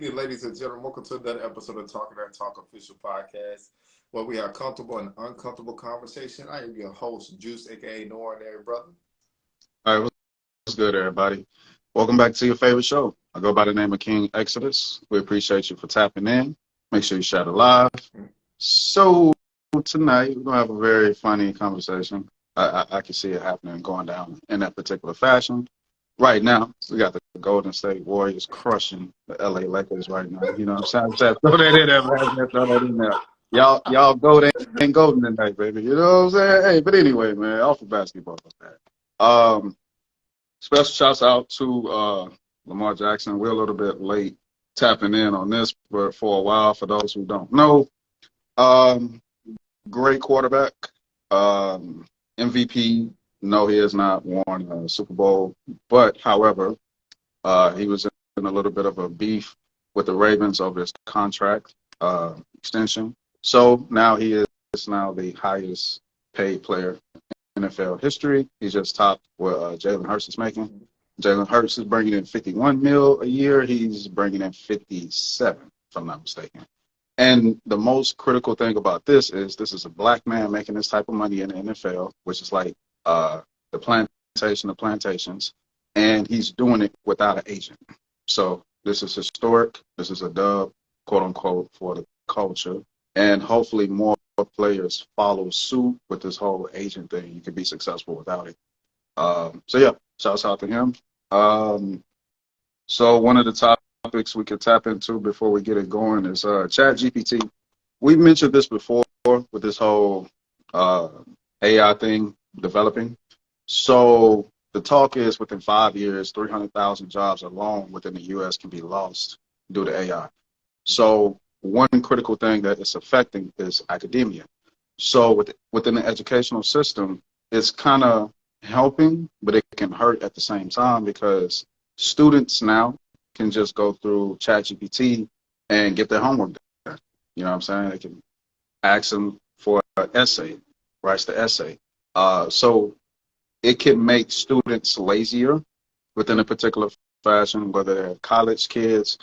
evening, ladies and gentlemen. Welcome to another episode of Talking That Talk Official Podcast, where we have comfortable and uncomfortable conversation. I am your host, Juice, aka No Ordinary Brother. All right, what's good, everybody? Welcome back to your favorite show. I go by the name of King Exodus. We appreciate you for tapping in. Make sure you share it live. So tonight we're gonna have a very funny conversation. I can see it happening, going down in that particular fashion. Right now, we got the Golden State Warriors crushing the LA Lakers right now. You know what I'm saying? Throw that in there, man. Throw that in there. Y'all golden ain't golden tonight, baby. You know what I'm saying? Hey, but anyway, man, off the basketball. Special shouts out to Lamar Jackson. We're a little bit late tapping in on this, but for a while, for those who don't know, great quarterback, MVP. No, he has not won a Super Bowl, but however, he was in a little bit of a beef with the Ravens over his contract extension. So now he is now the highest paid player in NFL history. He's just topped what Jalen Hurts is making. Jalen Hurts is bringing in $51 million a year. He's bringing in 57, if I'm not mistaken. And the most critical thing about this is a black man making this type of money in the NFL, which is like the plantation of plantations, and he's doing it without an agent. So this is historic. This is a dub, quote unquote, for the culture, and hopefully more players follow suit with this whole agent thing. You can be successful without it. So yeah, shouts out to him. So one of the topics we could tap into before we get it going is ChatGPT. We mentioned this before with this whole AI thing developing. So the talk is within 5 years, 300,000 jobs alone within the U.S. can be lost due to AI. So one critical thing that it's affecting is academia. So within the educational system, it's kind of helping, but it can hurt at the same time because students now can just go through ChatGPT and get their homework done. You know what I'm saying? They can ask them for an essay, writes the essay. So it can make students lazier within a particular fashion, whether they're college kids.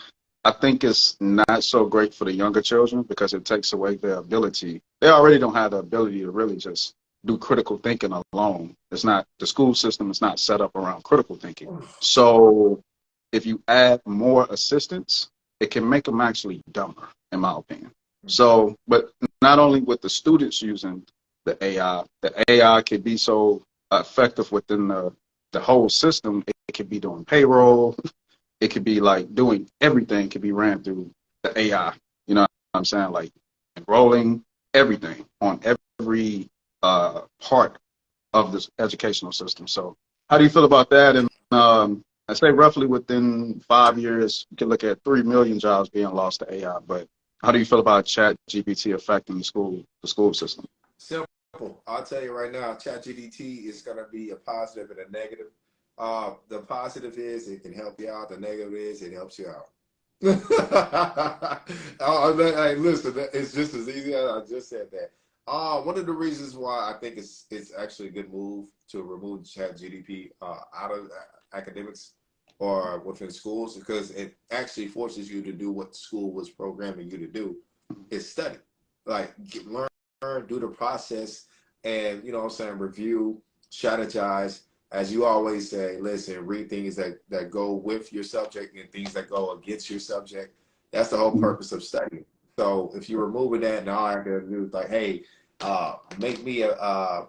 I think it's not so great for the younger children because it takes away their ability. They already don't have the ability to really just do critical thinking alone. It's not, the school system is not set up around critical thinking. So if you add more assistance, it can make them actually dumber, in my opinion. So, but not only with the students using the AI can be so effective within the whole system. It could be doing payroll. It could be like doing everything could be ran through the AI. You know what I'm saying? Like enrolling everything on every part of this educational system. So how do you feel about that? And I say roughly within 5 years, you can look at 3 million jobs being lost to AI. But how do you feel about ChatGPT affecting the school system? Simple. I'll tell you right now, ChatGPT is going to be a positive and a negative. The positive is it can help you out. The negative is it helps you out. Hey, listen, it's just as easy as I just said that. One of the reasons why I think it's actually a good move to remove ChatGPT out of academics or within schools because it actually forces you to do what school was programming you to do, is study. Like learn, do the process, and you know what I'm saying, review, strategize. As you always say, listen, read things that go with your subject and things that go against your subject. That's the whole purpose of studying. So if you're removing that, now I can do like, hey, make me a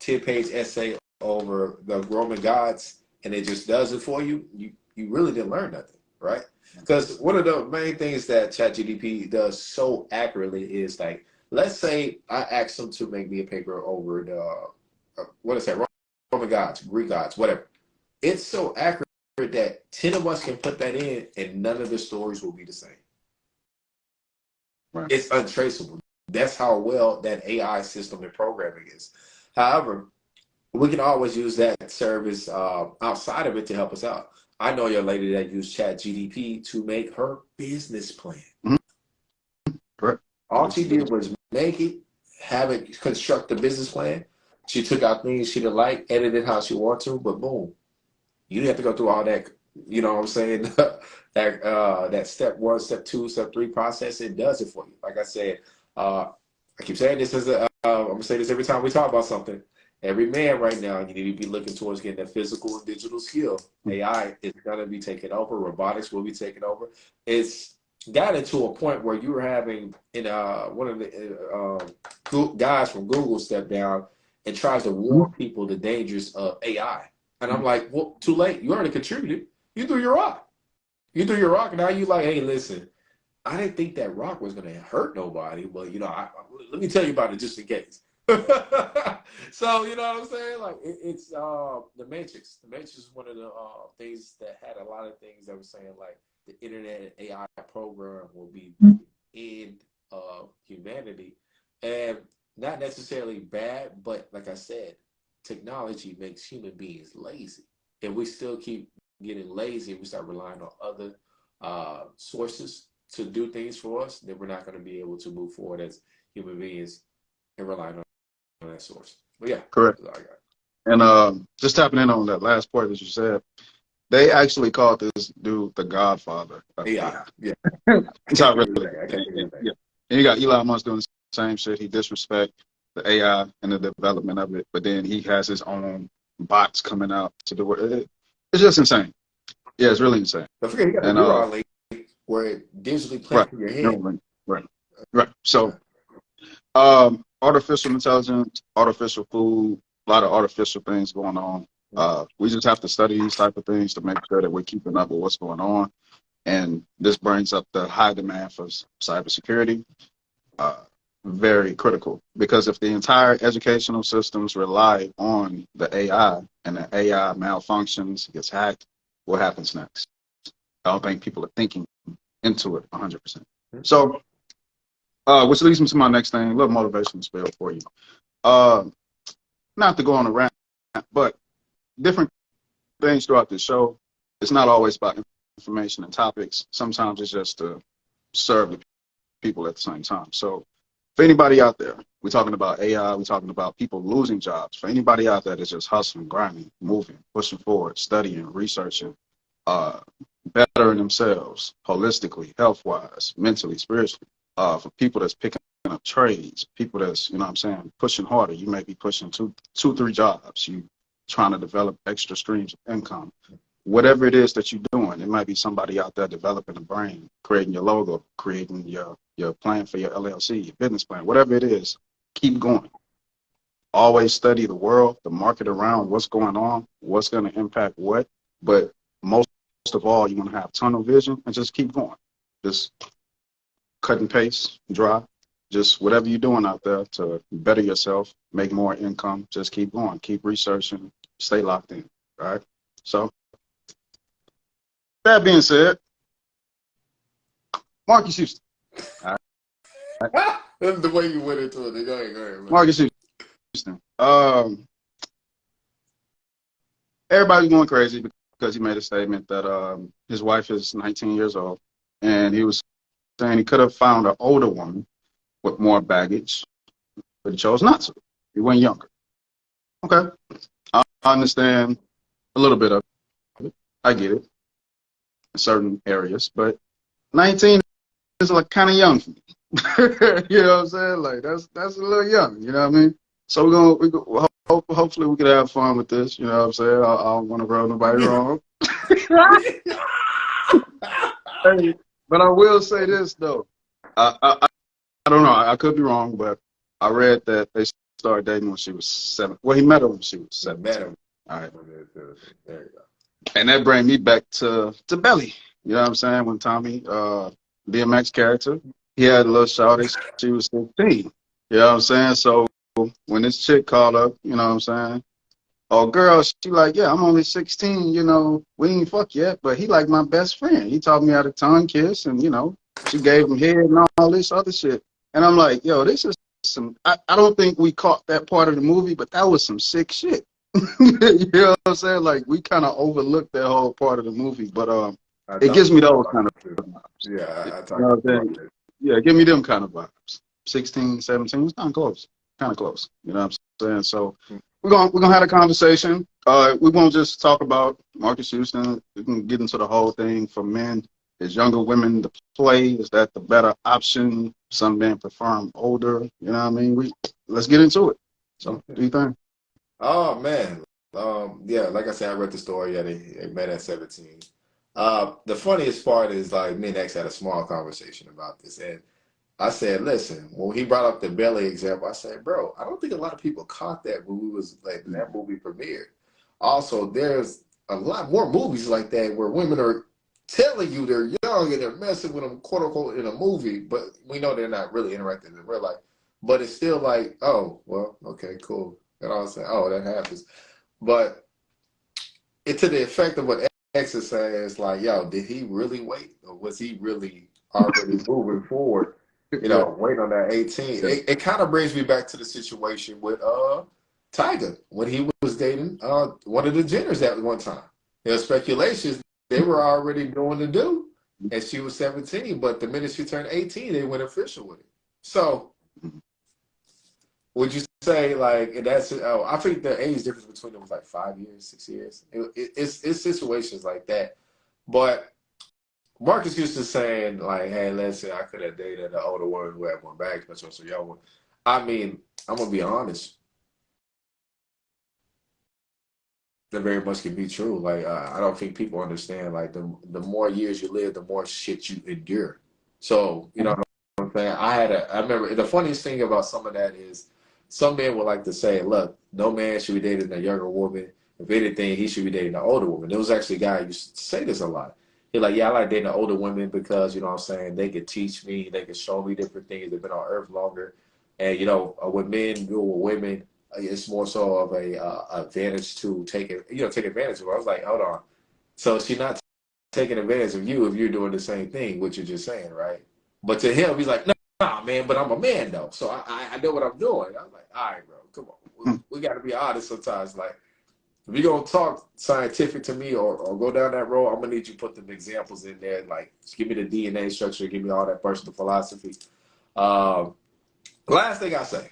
10-page essay over the Roman gods, and it just does it for you. You really didn't learn nothing, right? Because one of the main things that ChatGPT does so accurately is like, let's say I ask them to make me a paper over the what is that? Roman gods, Greek gods, whatever. It's so accurate that 10 of us can put that in and none of the stories will be the same. Right. It's untraceable. That's how well that AI system and programming is. However, we can always use that service outside of it to help us out. I know your lady that used ChatGPT to make her business plan. Mm-hmm. Correct. All she did was make it, have it construct the business plan. She took out things she didn't like, edited how she wanted to, but boom. You didn't have to go through all that You know what I'm saying? That step one, step two, step three process, it does it for you. Like I said, I keep saying this as I'm gonna say this every time we talk about something. Every man right now, you need to be looking towards getting that physical and digital skill. AI is gonna be taking over. Robotics will be taking over. It's gotten to a point where you were having in one of the guys from Google stepped down and tries to warn people the dangers of AI. And I'm like, well, too late. You already contributed. You threw your rock. You threw your rock, and now you like, hey, listen, I didn't think that rock was going to hurt nobody, but let me tell you about it just in case. So you know what I'm saying? Like it's the Matrix. The Matrix is one of the things that had a lot of things that were saying like the internet and AI program will be the end of humanity, and not necessarily bad, but like I said, technology makes human beings lazy, and we still keep getting lazy. We start relying on other sources to do things for us, then we're not going to be able to move forward as human beings and relying on that source. But yeah, Correct. that's all I got. And just tapping in on that last part that you said, they actually called this dude the Godfather of AI. AI. Yeah. It's not really. Yeah. And you got Elon Musk doing the same shit. He disrespect the AI and the development of it, but then he has his own bots coming out to do it. It's just insane. Yeah, it's really insane. Don't forget, you got a And neuron link where it digitally right, plants in your head. right, right. So artificial intelligence, artificial food, a lot of artificial things going on. We just have to study these type of things to make sure that we're keeping up with what's going on. And this brings up the high demand for cybersecurity. Very critical, because if the entire educational systems rely on the AI and the AI malfunctions, gets hacked, what happens next? I don't think people are thinking into it 100%. So, which leads me to my next thing, a little motivational spiel for you. Not to go on a rant, but different things throughout the show. It's not always about information and topics. Sometimes it's just to serve the people at the same time. So for anybody out there, we're talking about AI, we're talking about people losing jobs. For anybody out there that's just hustling, grinding, moving, pushing forward, studying, researching, bettering themselves holistically, health-wise, mentally, spiritually. For people that's picking up trades, people that's, you know what I'm saying, pushing harder. You may be pushing two, 3 jobs. You trying to develop extra streams of income. Whatever it is that you're doing, it might be somebody out there developing a brand, creating your logo, creating your plan for your LLC, your business plan, whatever it is, keep going. Always study the world, the market around, what's going on, what's going to impact what. But most of all, you want to have tunnel vision and just keep going. Just cut and paste, draw, just whatever you're doing out there to better yourself, make more income, just keep going, keep researching, stay locked in, all right? So, that being said, Marques Houston. All right. That's the way you went into it. Go ahead, man. Marques Houston. Everybody's going crazy because he made a statement that his wife is 19 years old, and he was saying he could have found an older woman with more baggage, but he chose not to. He went younger. Okay. I understand a little bit of it. I get it in certain areas, but 19 is like kind of young for me. You know what I'm saying? Like that's a little young. You know what I mean? So hopefully we could have fun with this. You know what I'm saying? I don't want to rub nobody wrong. Hey, but I will say this though. I don't know. I could be wrong, but I read that they started dating when she was 7. Well, he met her when she was 17. All right. There you go. And that brings me back to Belly. You know what I'm saying? When Tommy, DMX character, he had a little shawty. She was 15. You know what I'm saying? So when this chick called up, you know what I'm saying? Oh, girl, she like, yeah, I'm only 16. You know, we ain't fuck yet, but he like my best friend. He taught me how to tongue kiss, and you know, she gave him head and all this other shit. And I'm like, yo, this is some. I don't think we caught that part of the movie, but that was some sick shit. You know what I'm saying? Like we kind of overlooked that whole part of the movie, but it gives me those kind of vibes. Yeah, I talked about that. Yeah, give me them kind of vibes. 16, 17, it's kind of close. Kind of close. You know what I'm saying? So we're gonna have a conversation. We won't just talk about Marques Houston. We can get into the whole thing for men. Is younger women the play? Is that the better option? Some men prefer them older. You know what I mean? Let's get into it. So, do you think? Oh man, yeah, like I said, I read the story. Yeah, they met at 17. The funniest part is like me and X had a small conversation about this, and I said, listen, when he brought up the belly example, I said, bro, I don't think a lot of people caught that when we was like when that movie premiered. Also, there's a lot more movies like that where women are telling you they're young and they're messing with them, quote unquote, in a movie, but we know they're not really interacting in real life. But it's still like, oh, well, okay, cool. And I was saying, oh, that happens. But it to the effect of what X is saying is like, yo, did he really wait? Or was he really already moving forward? You Yeah. know, wait on that 18. Yeah. It kind of brings me back to the situation with Tiger when he was dating one of the Jenners at one time. There's speculations they were already doing the do, and she was 17, but the minute she turned 18, they went official with it. So would you say like and that's oh, I think the age difference between them was like 5 years, 6 years. It's situations like that. But Marques Houston saying like, "Hey, listen, I could have dated an older woman who had more bags, but also a young one." I mean, I'm gonna be honest. That very much can be true. Like, I don't think people understand. Like, the more years you live, the more shit you endure. So, you know what I'm saying? I remember the funniest thing about some of that is some men would like to say, "Look, no man should be dating a younger woman. If anything, he should be dating an older woman." There was actually a guy who used to say this a lot. He's like, "Yeah, I like dating older women because you know what I'm saying they could teach me, they could show me different things. They've been on Earth longer, and you know, with men do with women." It's more so of a advantage to take it, you know, take advantage of her. I was like, hold on. So she's not taking advantage of you if you're doing the same thing, what you're just saying, right? But to him, he's like, nah, man, but I'm a man though, so I know what I'm doing. I was like, all right, bro, come on, we got to be honest sometimes. Like, if you're gonna talk scientific to me or go down that road, I'm gonna need you to put them examples in there. Like, just give me the DNA structure, give me all that personal philosophy. Um, last thing I say.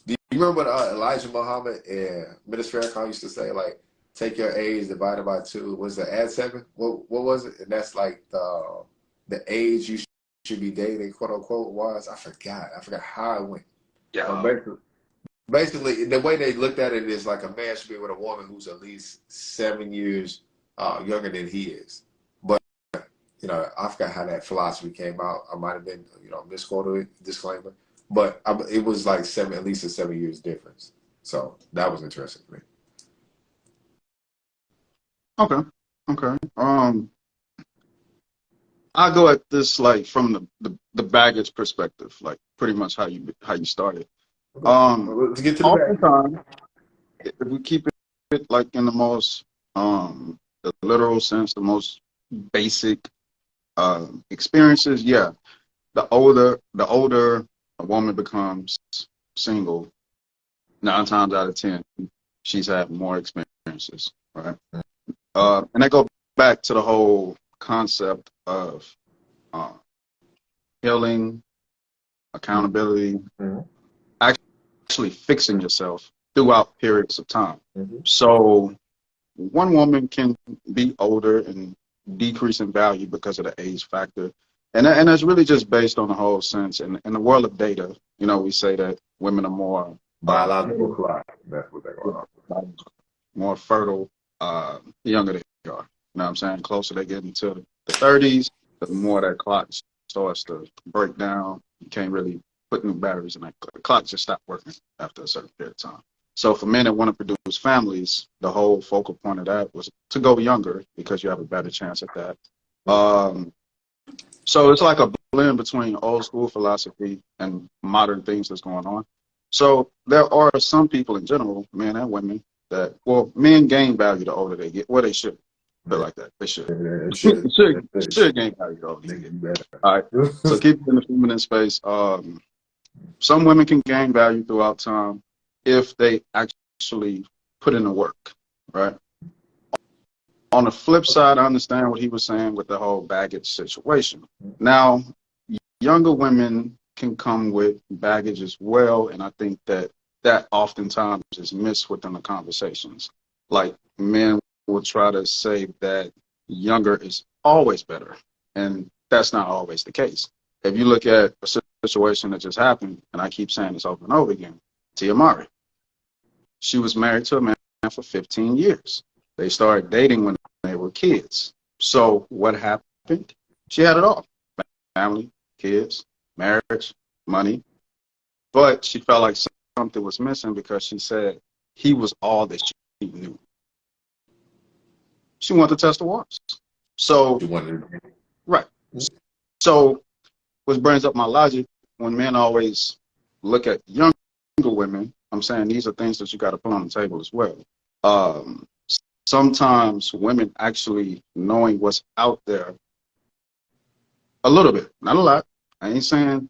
Do you remember what Elijah Muhammad and Minister Farrakhan used to say, like, take your age divided by two? Was it add seven? What was it? And that's like the age you should be dating, quote unquote, was. I forgot. I forgot how it went. Yeah. Basically, the way they looked at it is like a man should be with a woman who's at least 7 years younger than he is. But you know, I forgot how that philosophy came out. I might have been, you know, misquoted it, disclaimer. But it was like seven, at least a 7 years difference. So that was interesting to me. Okay. Okay. I go at this like from the baggage perspective, like pretty much how you started. Okay. Um, Well, let's get to the back. Oftentimes, if we keep it like in the most the literal sense, the most basic experiences, yeah, the older a woman becomes single, 9 times out of 10, she's had more experiences, right? And that goes back to the whole concept of uh, healing, accountability, Mhm. actually fixing yourself throughout periods of time. Mhm. So one woman can be older and decrease in value because of the age factor. And that's really just based on the whole sense. In the world of data, you know, we say that women are more Biological clock. That's what they're going on. more fertile the younger they are. You know what I'm saying? Closer they get into the 30s, the more that clock starts to break down. You can't really put new batteries in that clock. The clock just stopped working after a certain period of time. So for men that want to produce families, the whole focal point of that was to go younger because you have a better chance at that. Um, so it's like a blend between old school philosophy and modern things that's going on. So there are some people in general, men and women, that, well, men gain value the older they get. Well, they should. Feel like that. They should. It should. should gain value the older they get. All right. So keep it in the feminine space. Some women can gain value throughout time if they actually put in the work, right? On the flip side, I understand what he was saying with the whole baggage situation. Now, younger women can come with baggage as well, and I think that that oftentimes is missed within the conversations. Like men will try to say that younger is always better, and that's not always the case. If you look at a situation that just happened, and I keep saying this over and over again, Tia Mari, she was married to a man for 15 years. They started dating when they were kids. So what happened? She had it all: family, kids, marriage, money. But she felt like something was missing because she said he was all that she knew. She wanted to test the waters. So, right. So, which brings up my logic. When men always look at younger women, I'm saying these are things that you got to put on the table as well. Um, Sometimes women actually knowing what's out there a little bit, not a lot. I ain't saying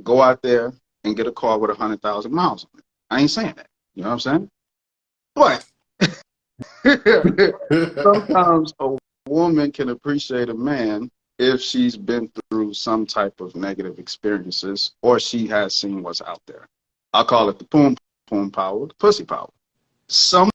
go out there and get a car with 100,000 miles on it. I ain't saying that. You know what I'm saying? But sometimes a woman can appreciate a man if she's been through some type of negative experiences or she has seen what's out there. I call it the poom poom power, the pussy power. Some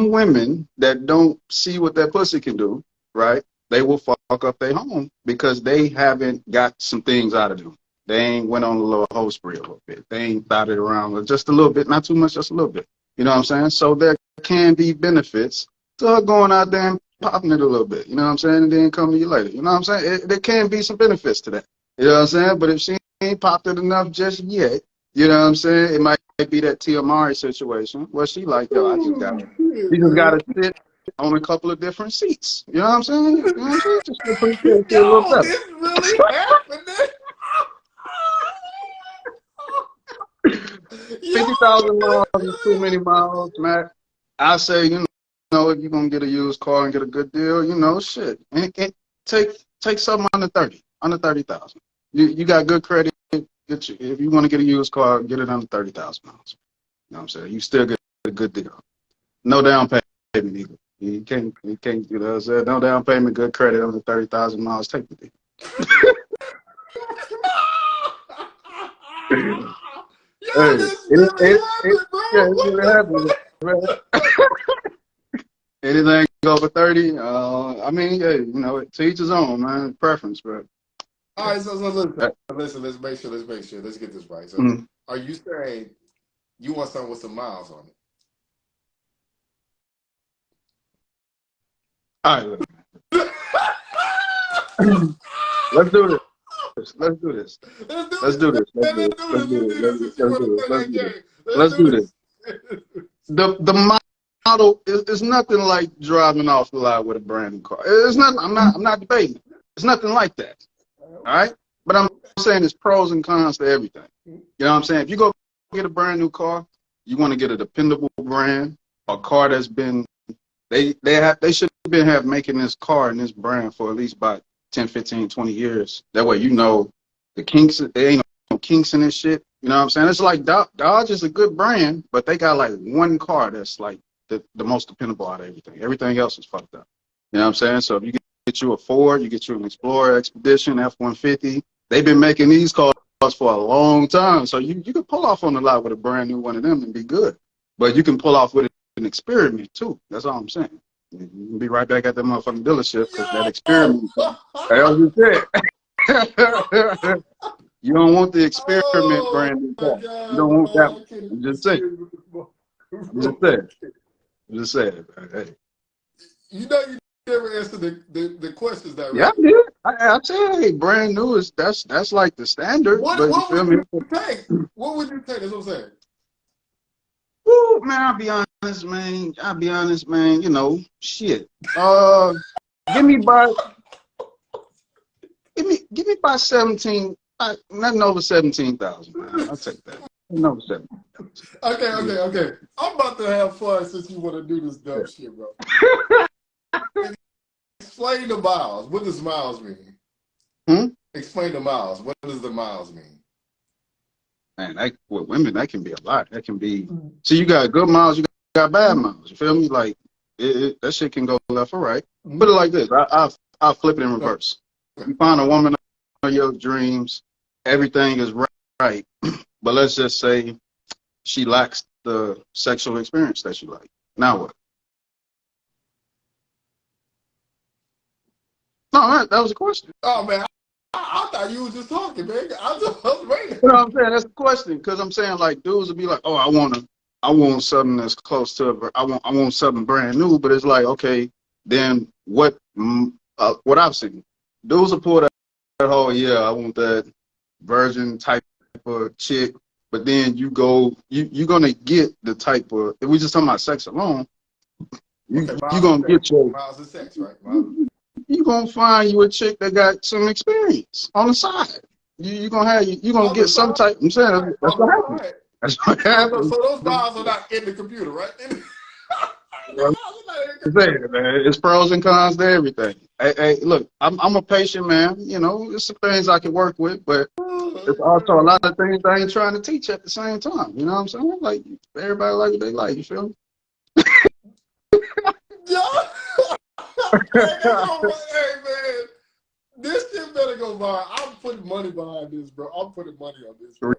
women that don't see what that pussy can do, right? They will fuck up their home because they haven't got some things out of them. They ain't went on a little hoe spree a little bit. They ain't thought it around just a little bit, not too much, just a little bit. You know what I'm saying? So there can be benefits to her going out there and popping it a little bit. You know what I'm saying? And then come to you later. You know what I'm saying? There can be some benefits to that. You know what I'm saying? But if she ain't popped it enough just yet, you know what I'm saying? It might be that Tia Mari situation where she like, yo, I just got to sit on a couple of different seats. You know what I'm saying? You know what I'm saying? Just to appreciate you a little better. This really happening. 50,000 miles is too many miles, Matt. I say, you know, if you're going to get a used car and get a good deal, you know, shit. And take something under 30,000. You got good credit. If you want to get a used car, get it under 30,000 miles. You know what I'm saying? You still get a good deal. No down payment either. You can't, you know what I'm saying? No down payment, good credit under 30,000 miles. Take the deal. Yo, this really happened, bro. Anything over 30, I mean, hey, you know, to each his own, man. Preference, bro. All right, so listen, let's make sure. Let's get this right. So, are you saying you want something with some miles on it? All right, let's do this. Let's do this. The model is nothing like driving off the lot with a brand new car. It's not. I'm not debating. It's nothing like that. All right. But I'm saying there's pros and cons to everything. You know what I'm saying? If you go get a brand new car, you want to get a dependable brand, a car that's been they should have been making this car and this brand for at least about 10, 15, 20 years. That way, you know, the kinks, there ain't no kinks in this shit. You know what I'm saying? It's like Dodge is a good brand, but they got like one car that's like the most dependable out of everything. Everything else is fucked up. You know what I'm saying? So if you get you a Ford, you get you an Explorer, Expedition, F-150. They've been making these cars for a long time. So you can pull off on the lot with a brand new one of them and be good. But you can pull off with an experiment too. That's all I'm saying. You can be right back at that motherfucking dealership because that experiment, as you said, you don't want the experiment brand new car. You don't want that one. I'm just saying. I'm just saying. Hey. You know, you never answered the questions that. Yeah, I did. I said, hey, brand new is that's like the standard. What would you take? What would you take? That's what I'm saying. Woo, man, I'll be honest, man. You know, shit. Give me by 17. Nothing over 17,000, man. I'll take that. Nothing over 17,000. Okay. I'm about to have fun since you want to do this dumb shit, bro. Explain the miles. What does miles mean? Explain the miles. What does the miles mean? Man, with women, that can be a lot. That can be. So you got good miles, you got bad miles. You feel me? Like that shit can go left or right. Put it like this. I'll flip it in reverse. You find a woman of your dreams, everything is right, but let's just say she lacks the sexual experience that you like. Now what? No, that was a question. Oh man, I thought you was just talking, man. I was waiting. You know what I'm saying? That's the question. Because I'm saying, like, dudes will be like, oh, I want something that's close to, I want something brand new. But it's like, okay, then what I've seen, dudes will pull that whole, yeah, I want that virgin type of chick. But then you're gonna get the type of, if we just talking about sex alone, you're gonna get your miles of sex, right? Miles. You're gonna find you a chick that got some experience on the side. You're gonna get some type. I'm saying that's what happens. Right. That's what happens. So those miles are not in the computer, right? Man, it's pros and cons to everything. Hey, look, I'm a patient man. You know, there's some things I can work with, but there's also a lot of things I ain't trying to teach at the same time. You know what I'm saying? Like, everybody like what they like. You feel me? Hey man, this shit better go viral. I'm putting money behind this, bro. I'm putting money on this, bro.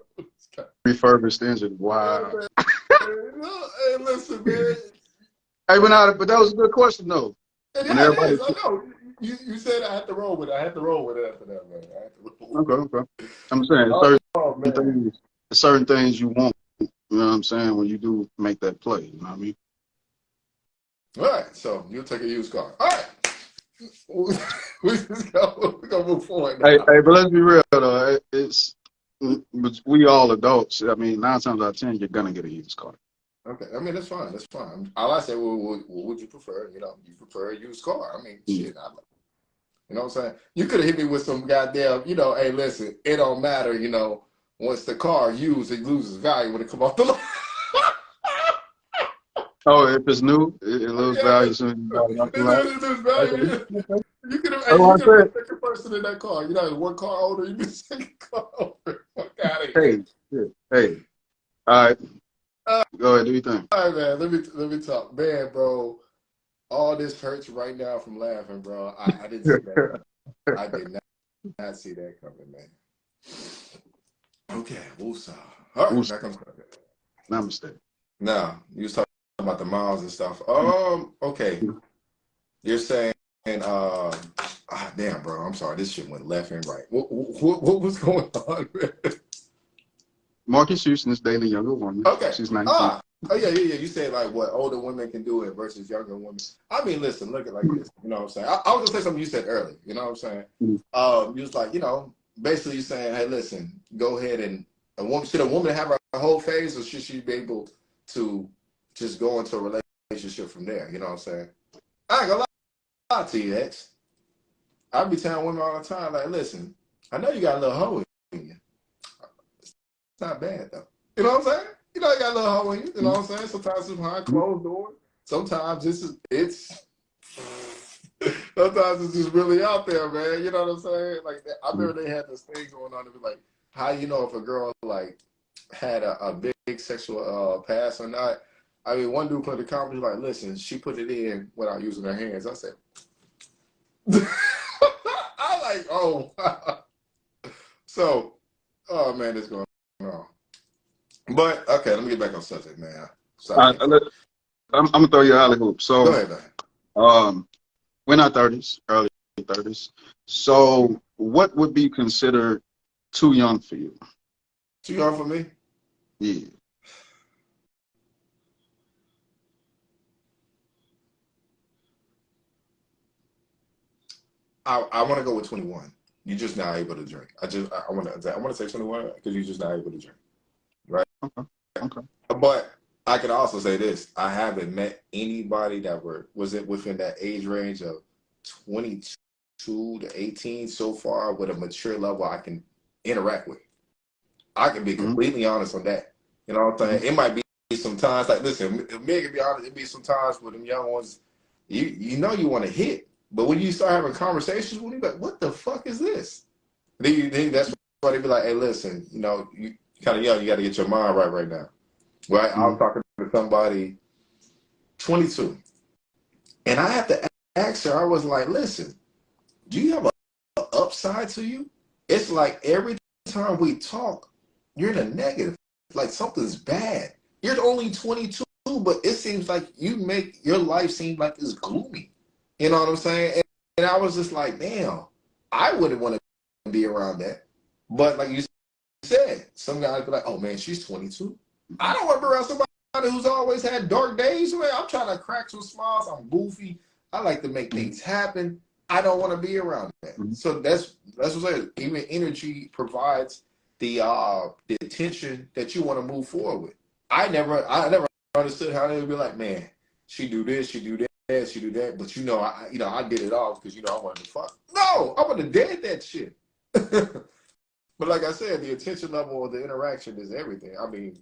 Refurbished engine. Wow. Hey, listen, man. Hey, but that was a good question though. It is. I know. You said I had to roll with it. I had to roll with it after that, man. I had to roll with it. Okay. I'm saying certain things you want. You know what I'm saying? When you do make that play, you know what I mean? All right, so you'll take a used car. All right. We're gonna move forward now. Hey, but let's be real though. We all adults. I mean, 9 times out of 10, you're gonna get a used car. Okay, I mean that's fine. That's fine. All I said, what would you prefer? You know, you prefer a used car. I mean, shit. You know what I'm saying? You could have hit me with some goddamn. You know, hey, listen, it don't matter. You know, once the car used, it loses value when it come off the lot. Oh, if it's new, it loses value soon. It loses value. You could have been the second person in that car. You know, one car older, you be the second car older. Fuck out of here. Hey. All right. Go ahead, do your thing. All right, man. Let me talk. Man, bro, all this hurts right now from laughing, bro. I didn't see that. I did not see that coming, man. Okay, woosah. All right, that comes. Namaste. Now, you was talking about the miles and stuff. Okay. You're saying, damn, bro, I'm sorry. This shit went left and right. What was going on, man? Marques Houston is dating a younger woman. Okay. She's 19. Oh, yeah. You said, like, what older women can do it versus younger women. I mean, listen, look at it like this. You know what I'm saying? I was going to say something you said earlier. You know what I'm saying? You was like, you know, basically you're saying, hey, listen, go ahead and should a woman have a whole phase or should she be able to just go into a relationship from there? You know what I'm saying? I ain't gonna lie to you, X. I be telling women all the time, like, listen, I know you got a little hoe in you. It's not bad, though. You know what I'm saying? You know you got a little hoe in you. You know what I'm saying? Sometimes it's behind closed doors. Sometimes it's sometimes it's just really out there, man. You know what I'm saying? Like, I remember they had this thing going on. It was like, how you know if a girl, like, had a big sexual past or not? I mean, one dude put in the comments like, listen, she put it in without using her hands. I said, I like, oh, wow. So, oh, man, this going on. But, okay, let me get back on subject, man. I'm going to throw you a alley hoop. So, go ahead, man. We're not 30s, early 30s. So, what would be considered too young for you? Too young for me? Yeah. I want to go with 21. You're just not able to drink. I want to say 21 because you're just not able to drink, right? Okay. But I could also say this: I haven't met anybody that was it within that age range of 22 to 18 so far with a mature level I can interact with. I can be completely honest on that. You know what I'm saying? It might be some times like, listen, me can be honest. It be some times with them young ones. You know you want to hit. But when you start having conversations with them, you're like, what the fuck is this? Then that's why they be like, hey, listen, you know, you kind of young, you got to get your mind right now. Right? I was talking to somebody, 22. And I have to ask her, I was like, listen, do you have an upside to you? It's like every time we talk, you're in a negative. Like something's bad. You're only 22, but it seems like you make your life seem like it's gloomy. You know what I'm saying? And I was just like, damn, I wouldn't want to be around that. But like you said, some guys be like, oh man, she's 22. I don't want to be around somebody who's always had dark days. Man, I'm trying to crack some smiles. I'm goofy. I like to make things happen. I don't want to be around that. So that's what I'm saying. Even energy provides the attention that you want to move forward with. I never understood how they would be like, man, she do this, she do that, she do that. But I did it all because I wanted to fuck. No, I would have dead that shit. But like I said, the attention level of the interaction is everything. I mean,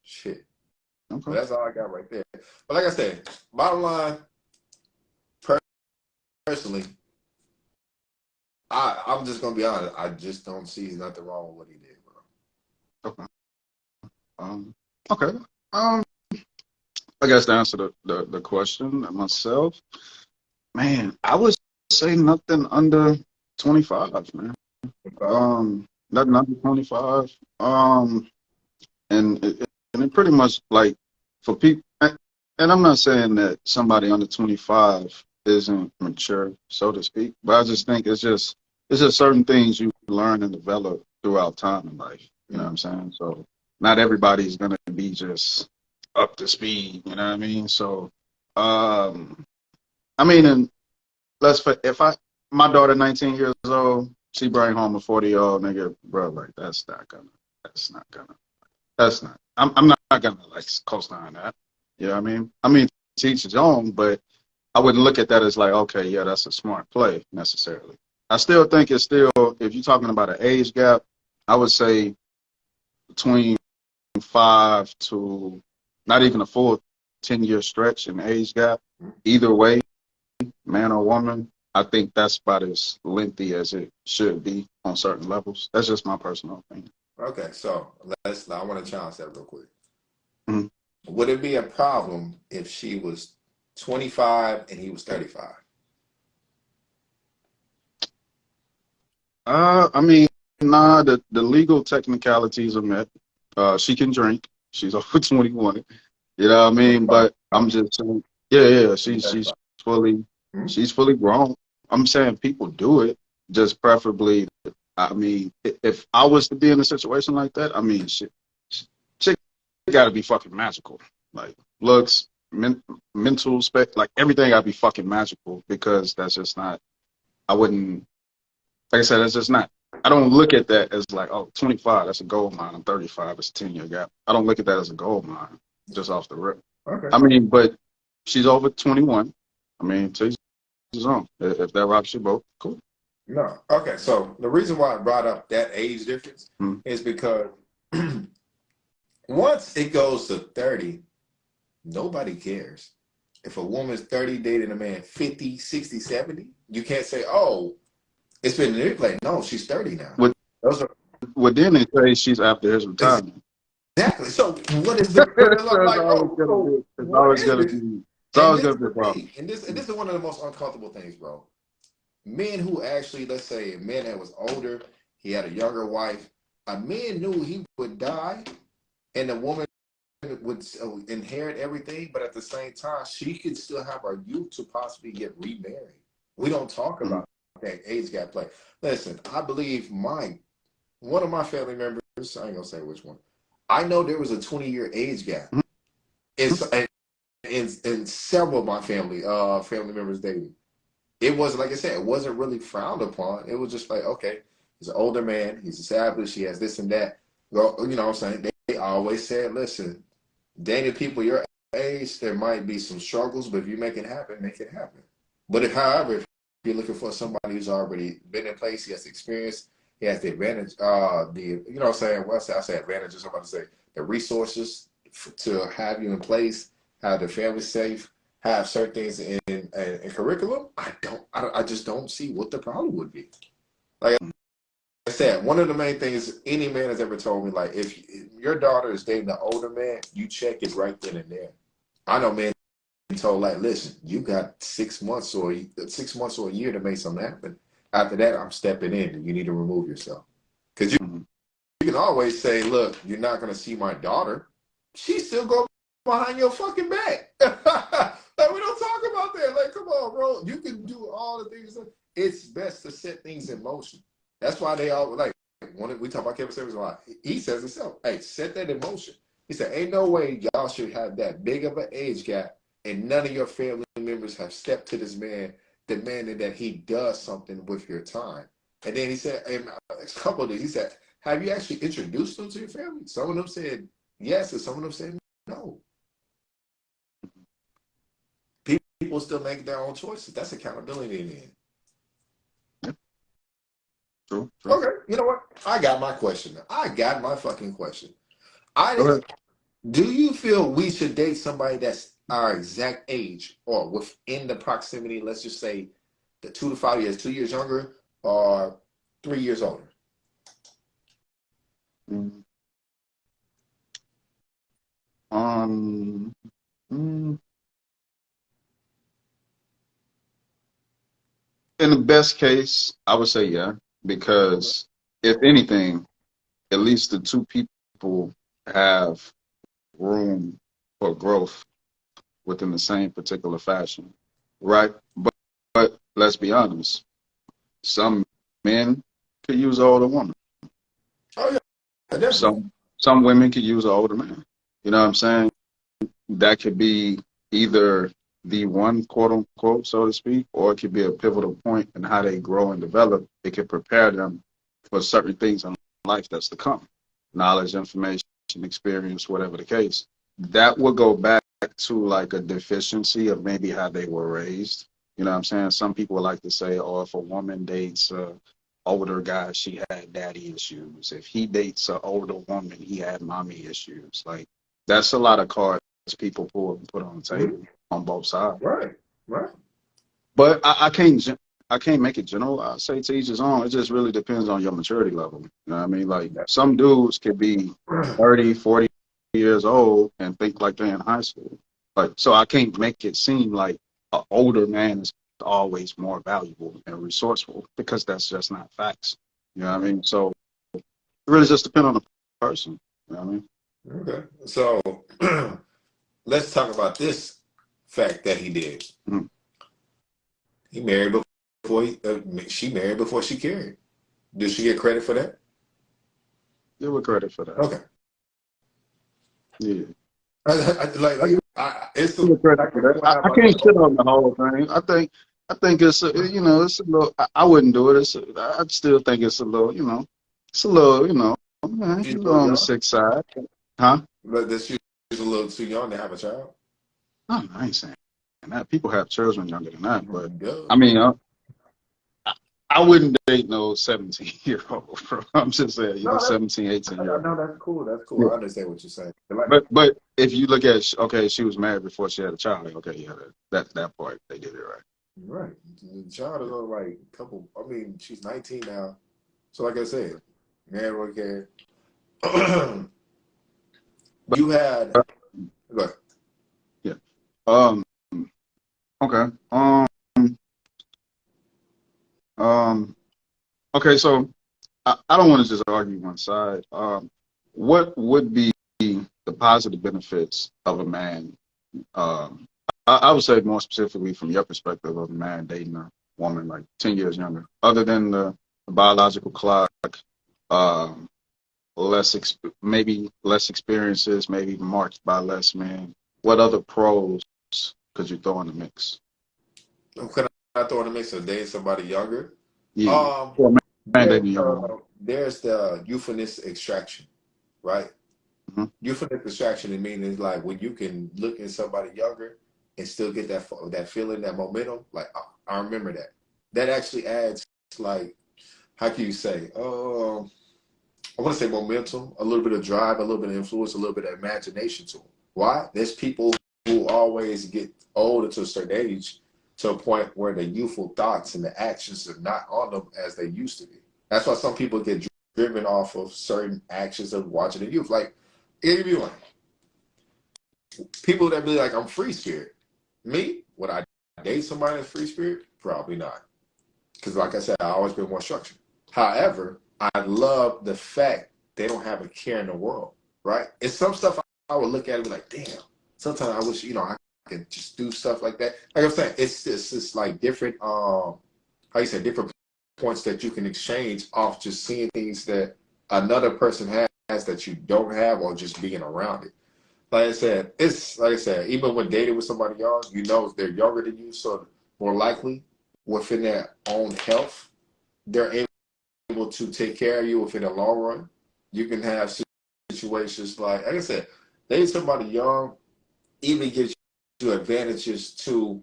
shit. Okay. But that's all I got right there. But like I said, bottom line, personally, I'm just gonna be honest. I just don't see nothing wrong with what he did, bro. Okay. Okay. I guess to answer the question myself, man, I would say nothing under 25, man. Nothing under 25. And it pretty much like for people, and I'm not saying that somebody under 25 isn't mature, so to speak, but I just think it's just certain things you learn and develop throughout time in life. You know what I'm saying? So not everybody's gonna be just up to speed. You know what I mean? So, I mean, and if my daughter 19 years old, she bring home a 40-year-old nigga, bro, like that's not. I'm not gonna like co-sign that. You know what I mean? Teach his own, but I wouldn't look at that as like, okay, yeah, that's a smart play necessarily. I still think it's still, if you're talking about an age gap, I would say between 5 to not even a full 10-year stretch in age gap. Either way, man or woman, I think that's about as lengthy as it should be on certain levels. That's just my personal opinion. Okay, so I want to challenge that real quick. Mm-hmm. Would it be a problem if she was 25 and he was 35? I mean, nah, the legal technicalities are met. She can drink. She's over 21. You know what I mean? But I'm just saying, yeah, she's fully grown. I'm saying people do it, just preferably. I mean, if I was to be in a situation like that, I mean, shit got to be fucking magical. Like looks, mental spec, like everything got to be fucking magical, because that's just not. I wouldn't. Like I said, it's just not. I don't look at that as like, oh, 25, that's a gold mine. I'm 35, it's a 10-year gap. I don't look at that as a gold mine, just off the rip. Okay. I mean, but she's over 21. I mean, to his own. If that rocks your boat, cool. No. Okay, so the reason why I brought up that age difference is because once it goes to 30, nobody cares. If a woman's 30 dating a man 50, 60, 70, you can't say, oh, it's been manipulated. No, she's 30 now. Well, then they say she's after his retirement. Exactly. So what is the it's always gonna be a problem. And this is one of the most uncomfortable things, bro. Men who actually, let's say a man that was older, he had a younger wife, a man knew he would die and the woman would inherit everything, but at the same time, she could still have her youth to possibly get remarried. We don't talk about that age gap play. Listen, I believe one of my family members, I ain't gonna say which one, I know there was a 20-year age gap in several of my family members dating. It wasn't, like I said, it wasn't really frowned upon. It was just like, okay, he's an older man, he's established, he has this and that. Well, you know what I'm saying? They always said, listen, dating people your age, there might be some struggles, but if you make it happen, make it happen. But however, if you're looking for somebody who's already been in place, he has experience, he has the advantage, you know what I'm saying? Well, I say advantages, I'm about to say the resources to have you in place, have the family safe, have certain things in curriculum. I just don't see what the problem would be. Like I said, one of the main things any man has ever told me, like if your daughter is dating an older man, you check it right then and there. I know men told like, listen, you got 6 months or a year to make something happen. After that, I'm stepping in and you need to remove yourself. Because you can always say, look, you're not going to see my daughter. she still go behind your fucking back. Like, we don't talk about that. Like, come on, bro. You can do all the things. It's best to set things in motion. That's why they all like when we talk about Kevin Samuels a lot. He says himself, "Hey, set that in motion." He said, "Ain't no way y'all should have that big of an age gap, and none of your family members have stepped to this man demanding that he does something with your time." And then he said, and a couple of these, he said, "Have you actually introduced them to your family?" Some of them said yes, and some of them said no. People still make their own choices. That's accountability in the end. True. Okay, you know what? I got my question. I got my fucking question. I Do you feel we should date somebody that's our exact age or within the proximity? Let's just say the 2 to 5 years, 2 years younger or 3 years older. Mm. Um. mm, In the best case, I would say yeah, because if anything, at least the two people have room for growth within the same particular fashion, right? But let's be honest, some men could use an older woman. Oh yeah, definitely. Some women could use an older man. You know what I'm saying? That could be either the one quote unquote, so to speak, or it could be a pivotal point in how they grow and develop. It could prepare them for certain things in life that's to come. Knowledge, information, experience, whatever the case. That would go back to like a deficiency of maybe how they were raised. You know what I'm saying? Some people like to say, oh, if a woman dates older guy, she had daddy issues. If he dates an older woman, he had mommy issues. Like that's a lot of cards people put on the table on both sides. Right, right. But I can't make it general. I say to each his own. It just really depends on your maturity level. You know what I mean? Like some dudes could be 30, 40 years old and think like they're in high school. Like so I can't make it seem like an older man is always more valuable and resourceful because that's just not facts. You know what I mean? So it really just depends on the person. You know what I mean? Okay. So let's talk about this fact that he did. Mm-hmm. He married before she married before she carried. Did she get credit for that? Give her credit for that. Okay. Yeah. It's I can't shit on the whole thing. I think it's it's a little. I wouldn't do it. I still think it's a little it's a little a she's little too on the young, sick side, huh? but that she's a little too young to have a child. No, I ain't saying that. People have children younger than that, but Duh. I mean, I wouldn't date no 17-year-old. Bro. I'm just saying, No, 17, 18-year-old. no, that's cool. That's cool. Yeah. I understand what you're saying. But if you look at okay, she was married before she had a child. Like, okay, yeah, that part they did it right. Right. The child is on like a couple. I mean, she's 19 now. So, like I said, man, okay. You had. Go ahead. Yeah. Um. Okay. Okay. So I don't want to just argue one side. What would be the positive benefits of a man? I would say more specifically from your perspective of a man dating a woman like 10 years younger, other than the biological clock, um, maybe less experiences, maybe marked by less men. What other pros could you throw in the mix? Can I throw in the mix of dating somebody younger? Yeah, Um, for a man there's, dating a younger woman. there's the euphemistic extraction, right? Mm-hmm. Euphemistic extraction, it means like when you can look at somebody younger and still get that feeling, that momentum. Like I remember that. That actually adds like, how can you say? I want to say momentum, a little bit of drive, a little bit of influence, a little bit of imagination to them. Why? There's people who always get older to a certain age to a point where the youthful thoughts and the actions are not on them as they used to be. That's why some people get driven off of certain actions of watching the youth. Like, if you like, people that be like, I'm free spirit. Me, would I date somebody that's free spirit? Probably not. Because like I said, I always been more structured. However, I love the fact they don't have a care in the world, right? It's some stuff would look at it and be like, damn, sometimes I wish, I could just do stuff like that. Like I'm saying, it's just like different, how you say, different points that you can exchange off just seeing things that another person has that you don't have, or just being around it. Like I said, it's like I said, even when dating with somebody young, they're younger than you, so more likely within their own health, they're able to take care of you within the long run. You can have situations like I said, dating somebody young even gives you advantages to,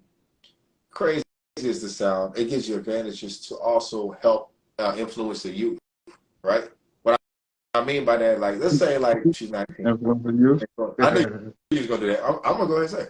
crazy as the sound, it gives you advantages to also help influence the youth, right? What I mean by that, like, let's say like she's 19. Influence the youth. I knew you was gonna do that. I'm gonna go ahead and say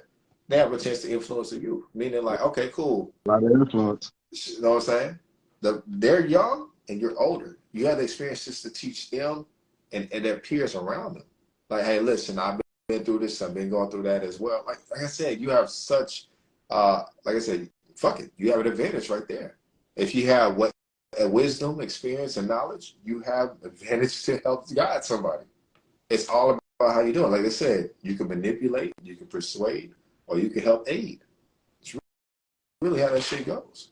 they have a chance to influence the youth, meaning like, okay, cool. A lot of influence. You know what I'm saying? They're young and you're older. You have the experiences to teach them and their peers around them. Like, hey, listen, I've been through this. I've been going through that as well. Like I said, you have such, like I said, fuck it. You have an advantage right there. If you have wisdom, experience, and knowledge, you have advantage to help guide somebody. It's all about how you do it. Like I said, you can manipulate, you can persuade, or you can help aid. It's really how that shit goes.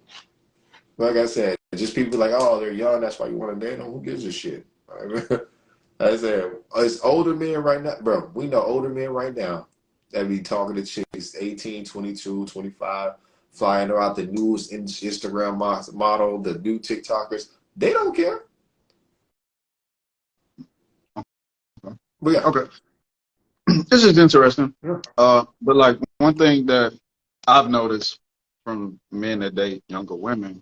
Like I said, just people like, oh, they're young, that's why you want to date them. Who gives a shit? I said, it's older men right now, bro. We know older men right now that be talking to chicks 18, 22, 25, flying around the newest Instagram model, the new TikTokers. They don't care. But yeah. Okay. This is interesting. Yeah. But like one thing that I've noticed from men that date younger women,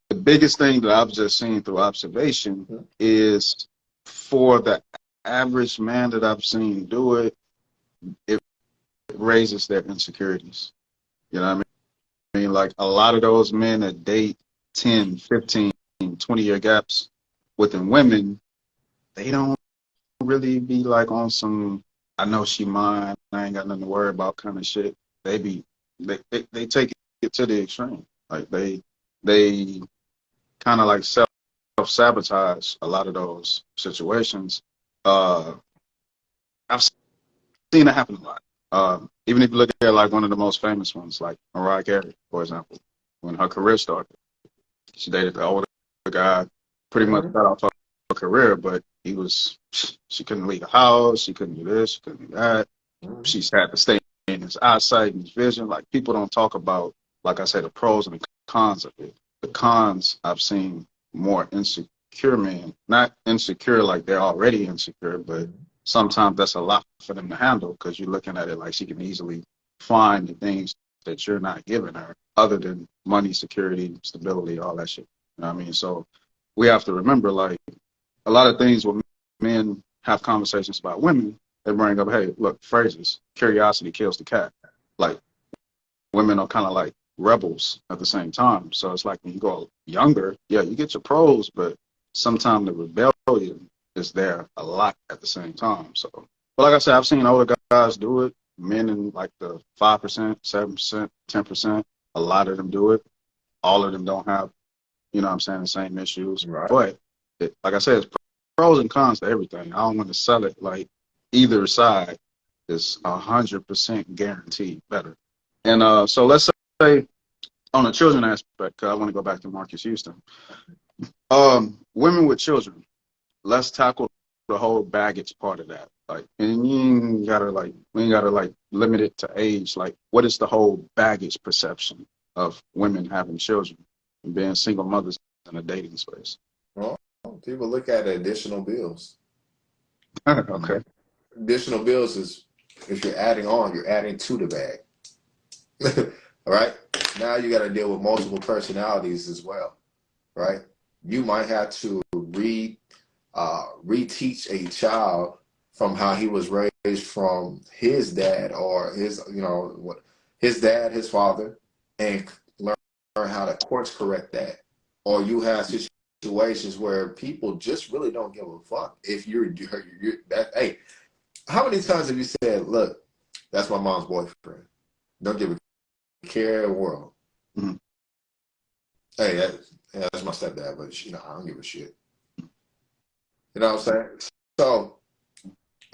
the biggest thing that I've just seen through observation is for the average man that I've seen do it, it raises their insecurities. You know what I mean? Like a lot of those men that date 10, 15, 20-year gaps within women, they don't really be like on some, I know she mine, I ain't got nothing to worry about kind of shit. They take it to the extreme. Like they kind of like self-sabotage a lot of those situations. I've seen it happen a lot. Even if you look at like one of the most famous ones, like Mariah Carey, for example, when her career started, she dated the older guy, pretty much cut off her career, but she couldn't leave the house, she couldn't do this, she couldn't do that. She's had to stay in his eyesight and his vision. Like people don't talk about, like I said, the pros and the cons of it. The cons, I've seen more insecure men, not insecure like they're already insecure, but sometimes that's a lot for them to handle because you're looking at it like she can easily find the things that you're not giving her other than money, security, stability, all that shit. You know what I mean? So we have to remember, like, a lot of things when men have conversations about women, they bring up, hey, look, phrases, curiosity kills the cat. Like, women are kind of like rebels at the same time. So it's like when you go younger, yeah, you get your pros, but sometimes the rebellion is there a lot at the same time. So, but like I said, I've seen older guys do it, men in like the 5%, 7%, 10%. A lot of them do it. All of them don't have, you know what I'm saying, the same issues. Right. But like I said, it's pros and cons to everything. I don't want to sell it like either side is 100% guaranteed better. And so let's say on the children aspect, I want to go back to Marques Houston. Women with children, let's tackle the whole baggage part of that. Like, and we ain't gotta limit it to age. Like, what is the whole baggage perception of women having children and being single mothers in a dating space? Well, people look at additional bills. Okay. Additional bills is if you're adding on, you're adding to the bag. All right. Now you got to deal with multiple personalities as well, right? You might have to reteach a child from how he was raised from his dad or his dad, his father, and learn how to course correct that. Or you have situations where people just really don't give a fuck if you're that. Hey, how many times have you said, "Look, that's my mom's boyfriend. Don't give a care in the world." Mm-hmm. Hey, that's my stepdad, but I don't give a shit. You know what I'm saying? So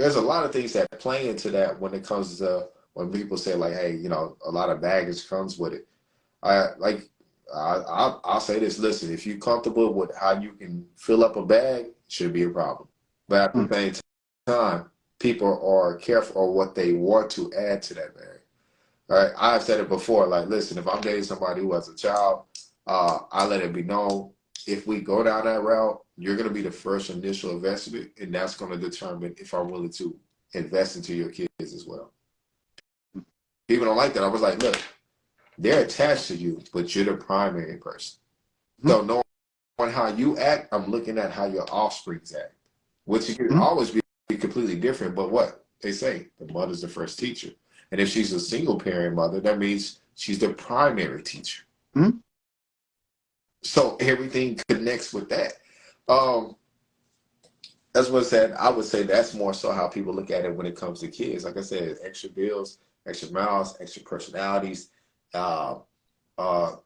there's a lot of things that play into that when it comes to when people say like, hey, you know, a lot of baggage comes with it. I'll say this. Listen, if you're comfortable with how you can fill up a bag, shouldn't be a problem. But at the same time, people are careful on what they want to add to that bag. Right? I've said it before. Like, listen, if I'm dating somebody who has a child, I let it be known. If we go down that route, you're going to be the first initial investment, and that's going to determine if I'm willing to invest into your kids as well. People don't like that. I was like, look, they're attached to you, but you're the primary person. So knowing how you act, I'm looking at how your offsprings act, which can always be completely different. But what they say, the mother's the first teacher. And if she's a single parent mother, that means she's the primary teacher. So everything connects with that. That's what I said. I would say that's more so how people look at it when it comes to kids. Like I said, extra bills, extra mouths, extra personalities, coming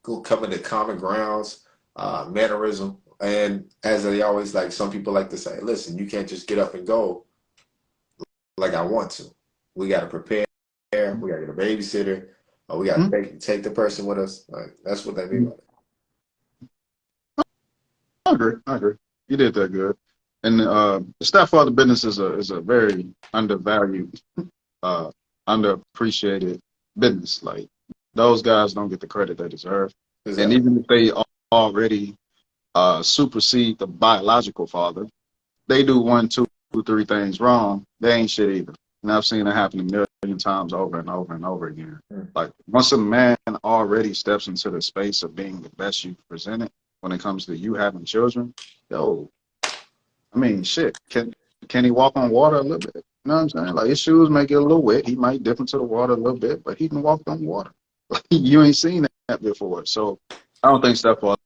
to common grounds, mannerism. And as they always like, some people like to say, listen, you can't just get up and go like I want to. We got to prepare. We got to get a babysitter. We got to take the person with us. Like, that's what they mean by it. I agree. You did that good. And the stepfather business is a very undervalued, underappreciated business. Like, those guys don't get the credit they deserve. Exactly. And even if they already supersede the biological father, they do 1, 2, 3 things wrong, they ain't shit either. And I've seen it happen a million times over and over and over again. Like, once a man already steps into the space of being the best you presented when it comes to you having children, yo, I mean, shit, can he walk on water a little bit? You know what I'm saying? Like, his shoes may get a little wet. He might dip into the water a little bit, but he can walk on water. You ain't seen that before. So I don't think stepfathers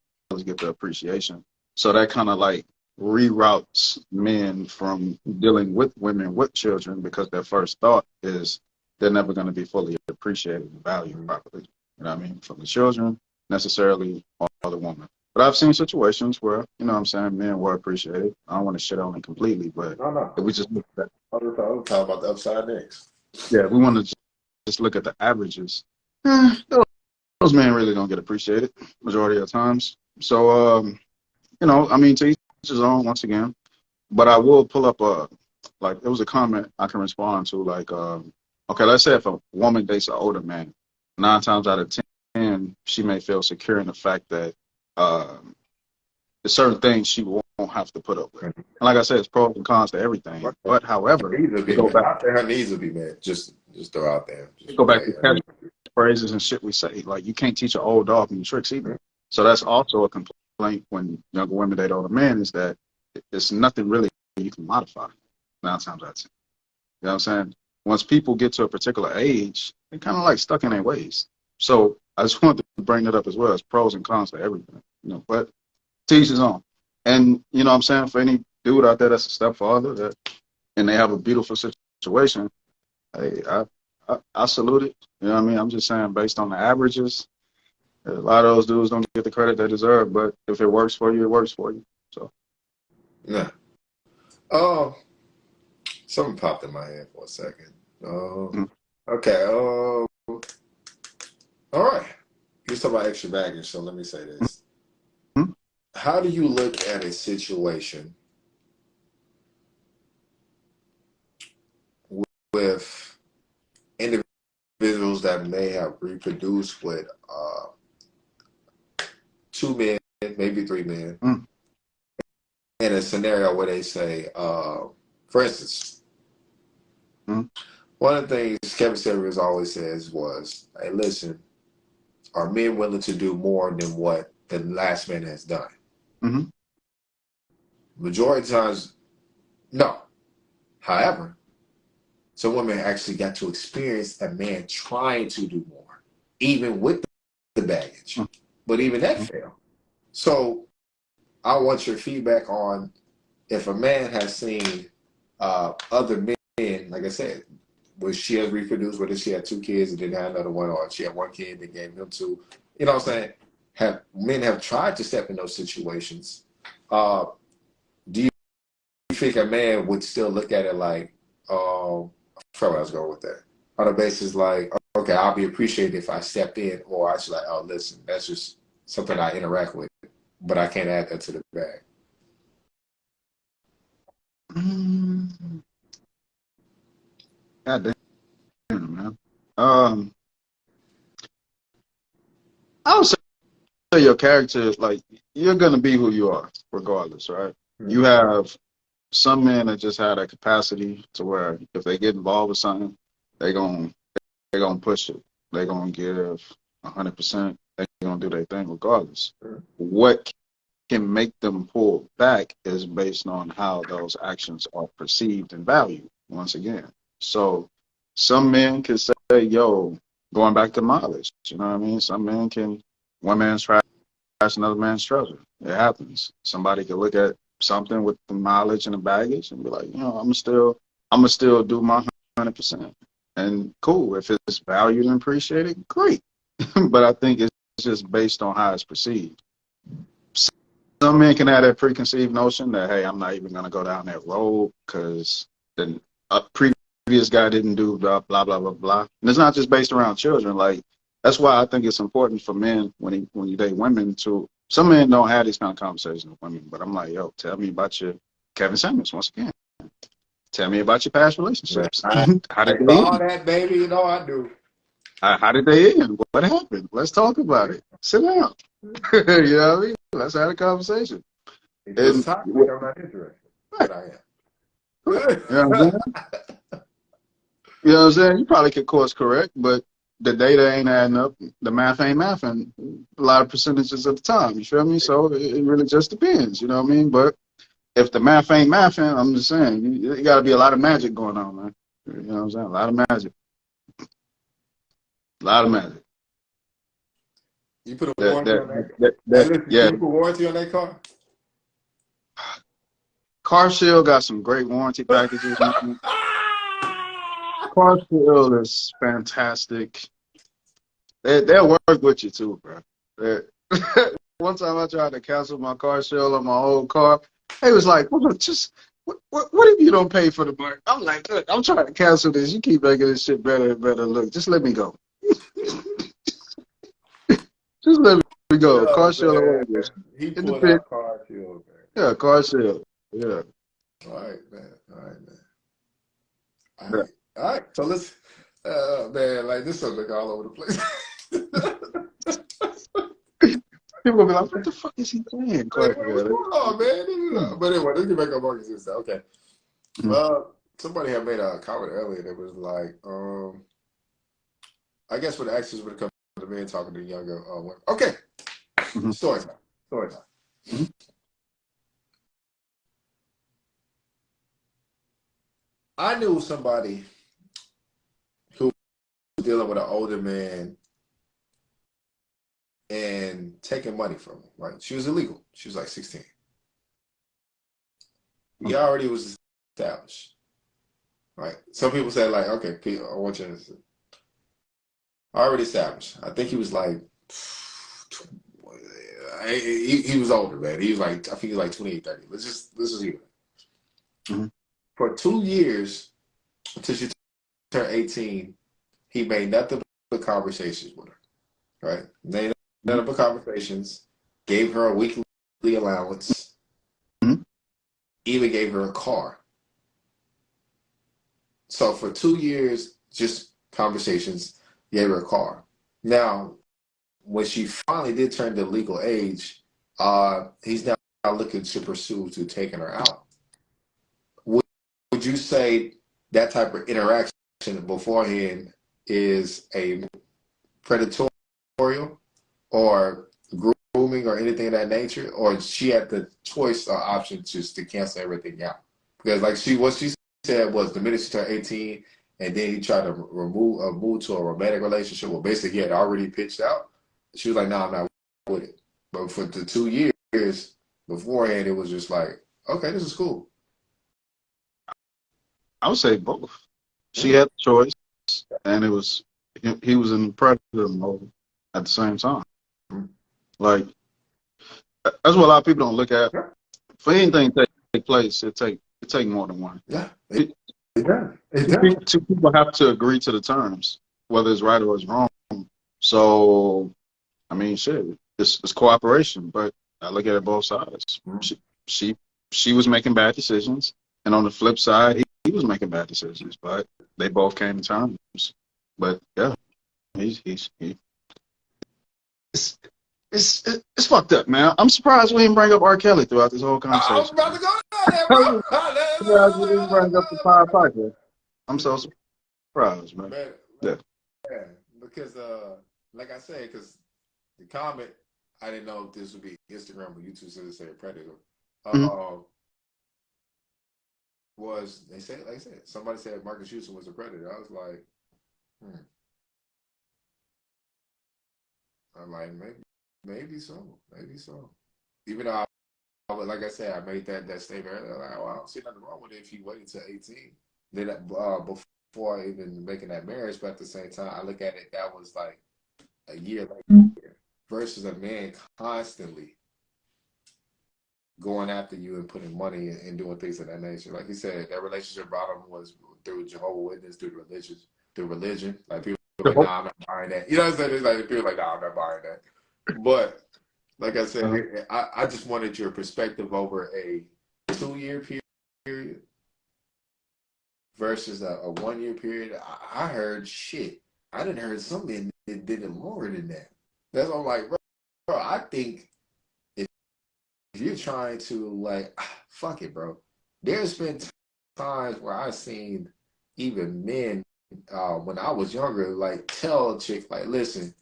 get the appreciation. So that kind of like reroutes men from dealing with women with children, because their first thought is they're never going to be fully appreciated and valued properly. You know what I mean? From the children, necessarily, or the woman. But I've seen situations where, you know what I'm saying, men were appreciated. I don't want to shit on it completely, but if we just look at that. I'm talking about the upside necks. Yeah, we want to just look at the averages. Those men really don't get appreciated majority of times. So, you know, I mean, to each his own, once again. But I will pull up like, there was a comment I can respond to, like, okay, let's say if a woman dates an older man, 9 times out of 10, she may feel secure in the fact that there's certain things she won't have to put up with. And like I said, it's pros and cons to everything. But however, her needs will be met. Just throw out there. Go back to catchphrases and shit we say. Like, you can't teach an old dog new tricks either. So that's also a complaint when younger women date older men, is that it's nothing really you can modify 9 times out of 10. You know what I'm saying? Once people get to a particular age, they're kind of like stuck in their ways. So I just wanted to bring that up as well. It's pros and cons to everything, you know, but to each his own. And, you know what I'm saying, for any dude out there that's a stepfather and they have a beautiful situation, hey, I salute it. You know what I mean? I'm just saying, based on the averages, a lot of those dudes don't get the credit they deserve, but if it works for you, it works for you. So, yeah. Something popped in my head for a second. Okay. All right. Let's talk about extra baggage. So let me say this. How do you look at a situation with individuals that may have reproduced with 2 men, maybe 3 men, in a scenario where they say, for instance, one of the things Kevin Samuels always says was, hey, listen, are men willing to do more than what the last man has done? Majority of times, no. However, some women actually got to experience a man trying to do more, even with the baggage. But even that failed. So I want your feedback on if a man has seen other men, like I said, where she has reproduced, whether she had 2 kids and didn't have another one, or she had 1 kid and gave him 2. You know what I'm saying? Men have tried to step in those situations. Do you think a man would still look at it like, I forgot where I was going with that. On the basis like, okay, I'll be appreciated if I stepped in, or I should like, oh, listen, that's just something I interact with, but I can't add that to the bag. God damn, man. I would say your character is like, you're gonna be who you are, regardless, right? Mm-hmm. You have some men that just have that capacity to where if they get involved with something, they're gonna push it. They're gonna give 100%. They're gonna do their thing regardless. Mm-hmm. What can make them pull back is based on how those actions are perceived and valued, once again. So some men can say, yo, going back to mileage, you know what I mean? Some men can, one man's trash, another man's treasure. It happens. Somebody can look at something with the mileage and the baggage and be like, you know, I'm gonna still do my 100%. And cool, if it's valued and appreciated, great. But I think it's just based on how it's perceived. Some men can have that preconceived notion that, hey, I'm not even going to go down that road because the previous guy didn't do blah, blah, blah, blah, blah. And it's not just based around children. Like, that's why I think it's important for men when you date women to, some men don't have these kind of conversations with women, but I'm like, yo, tell me about your, Kevin Samuels, once again. Tell me about your past relationships. How did they end? That, baby, you know I do. How did they end? What happened? Let's talk about it. Sit down. You know what I mean? Let's have a conversation. It's topic, I'm not interested. But I am. You know what I'm saying? You know what I'm saying? You probably could course correct, but the data ain't adding up. The math ain't mathing a lot of percentages of the time. You feel me? So it really just depends. You know what I mean? But if the math ain't mathing, I'm just saying, you got to be a lot of magic going on, man. You know what I'm saying? A lot of magic. A lot of magic. You put a warranty on that? Yeah. You put warranty on that car? Car Shield got some great warranty packages. Car Shield is fantastic. They'll work with you too, bro. One time I tried to cancel my Car Shield on my old car. They was like, what if you don't pay for the money? I'm like, look, I'm trying to cancel this. You keep making this shit better and better. Look, just let me go. Just let me go. Yeah, Car Shield. He pulled out Car Shield, man. Yeah, Car Shield. Yeah. All right, man. All right. So let's, man, like this subject all over the place. People be like, what the fuck is he playing? What's going on, man? But anyway, let's get back on Marques Houston. Okay. Somebody had made a comment earlier that was like, I guess with actions when it comes to men talking to younger women. Okay. Story time. Mm-hmm. I knew somebody who was dealing with an older man and taking money from him, right? She was illegal. She was like 16. He already was established, right? Some people say like, okay, Pete, I want you to already established. I think he was like, he was older, man. He was like, I think he was like 28, 30. Let's just hear it. For 2 years, until she turned 18, he made nothing but conversations with her, right? Made nothing but conversations, gave her a weekly allowance, even gave her a car. So for 2 years, just conversations, gave her a car. Now, when she finally did turn to legal age, he's now looking to pursue to taking her out. Would you say that type of interaction beforehand is a predatory or grooming or anything of that nature, or she had the choice or option just to cancel everything out? Because like what she said was the minute she turned 18 and then he tried to move to a romantic relationship, well, basically he had already pitched out. She was like, no, I'm not with it. But for the 2 years beforehand, it was just like, okay, this is cool. I would say both. She had the choice, and it was he was in predator mode at the same time. Like that's what a lot of people don't look at. For anything to take place, it take more than one. Yeah, It does. It does. Two people have to agree to the terms, whether it's right or it's wrong. So, I mean, shit, it's cooperation, but I look at it both sides. She she was making bad decisions, and on the flip side, he was making bad decisions, but they both came to terms. But yeah, he it's fucked up, man. I'm surprised we didn't bring up R. Kelly throughout this whole I was conversation. about to go there, I'm surprised we didn't bring up the Pied bro. Piper. I'm so surprised, man. Yeah. Yeah, because like I said, because the comment, I didn't know if this would be Instagram or YouTube, so they say Predator. Mm-hmm. Was they said, like I said, somebody said Marques Houston was a predator. I was like, I'm like, maybe so, maybe so. Even though like I said, I made that statement earlier. Like, well, I don't see nothing wrong with it if he waited till 18. Then before even making that marriage, but at the same time, I look at it, that was like a year later versus a man constantly going after you and putting money and doing things of that nature. Like he said, that relationship problem was through Jehovah's Witness, through religion. Like people were like, nah, I'm not buying that. You know what I'm saying? It's like people are like, nah, I'm not buying that. But like I said, I just wanted your perspective over a 2-year period versus a 1-year period. I heard shit. I didn't heard some men that did it longer than that. That's what I'm like, bro. I think if you're trying to like, fuck it, bro. There's been times where I've seen even men when I was younger, like tell a chick, like, listen,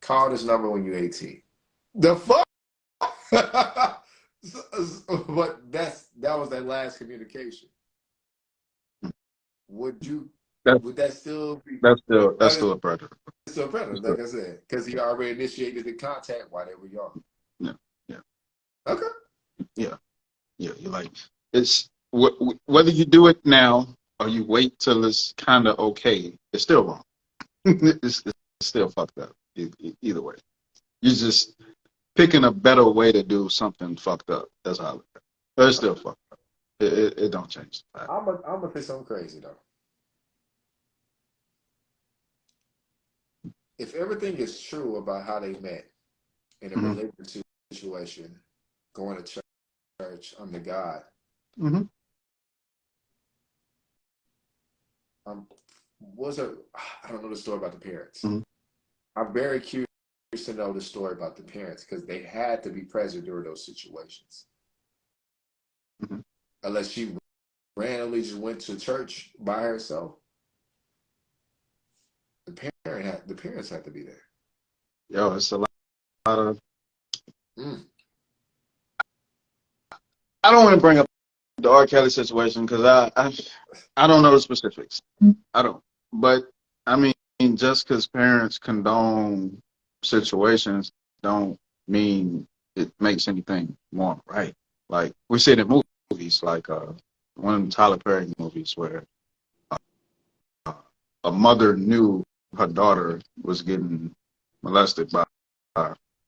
call this number when you're 18. The fuck? But that was that last communication. Would that still be That's still a predator. still predator, like I said, because he already initiated the contact while they were young. Yeah, yeah. Okay. Yeah, yeah. You're like, it's whether you do it now or you wait till it's kind of okay, it's still wrong. it's still fucked up. Either way, you're just picking a better way to do something fucked up. That's how I look at it. But it's still fucked up. It don't change. I'm gonna say something crazy though. If everything is true about how they met in a religious situation, going to church under God, was it? I don't know the story about the parents. I'm very curious to know the story about the parents because they had to be present during those situations. Unless she randomly just went to church by herself, the parents had to be there. Yo, it's a lot of. I don't want to bring up the R. Kelly situation because I don't know the specifics. I don't. But I mean, just because parents condone situations don't mean it makes anything more right. Like we see it in movies, like one of the Tyler Perry movies where a mother knew her daughter was getting molested by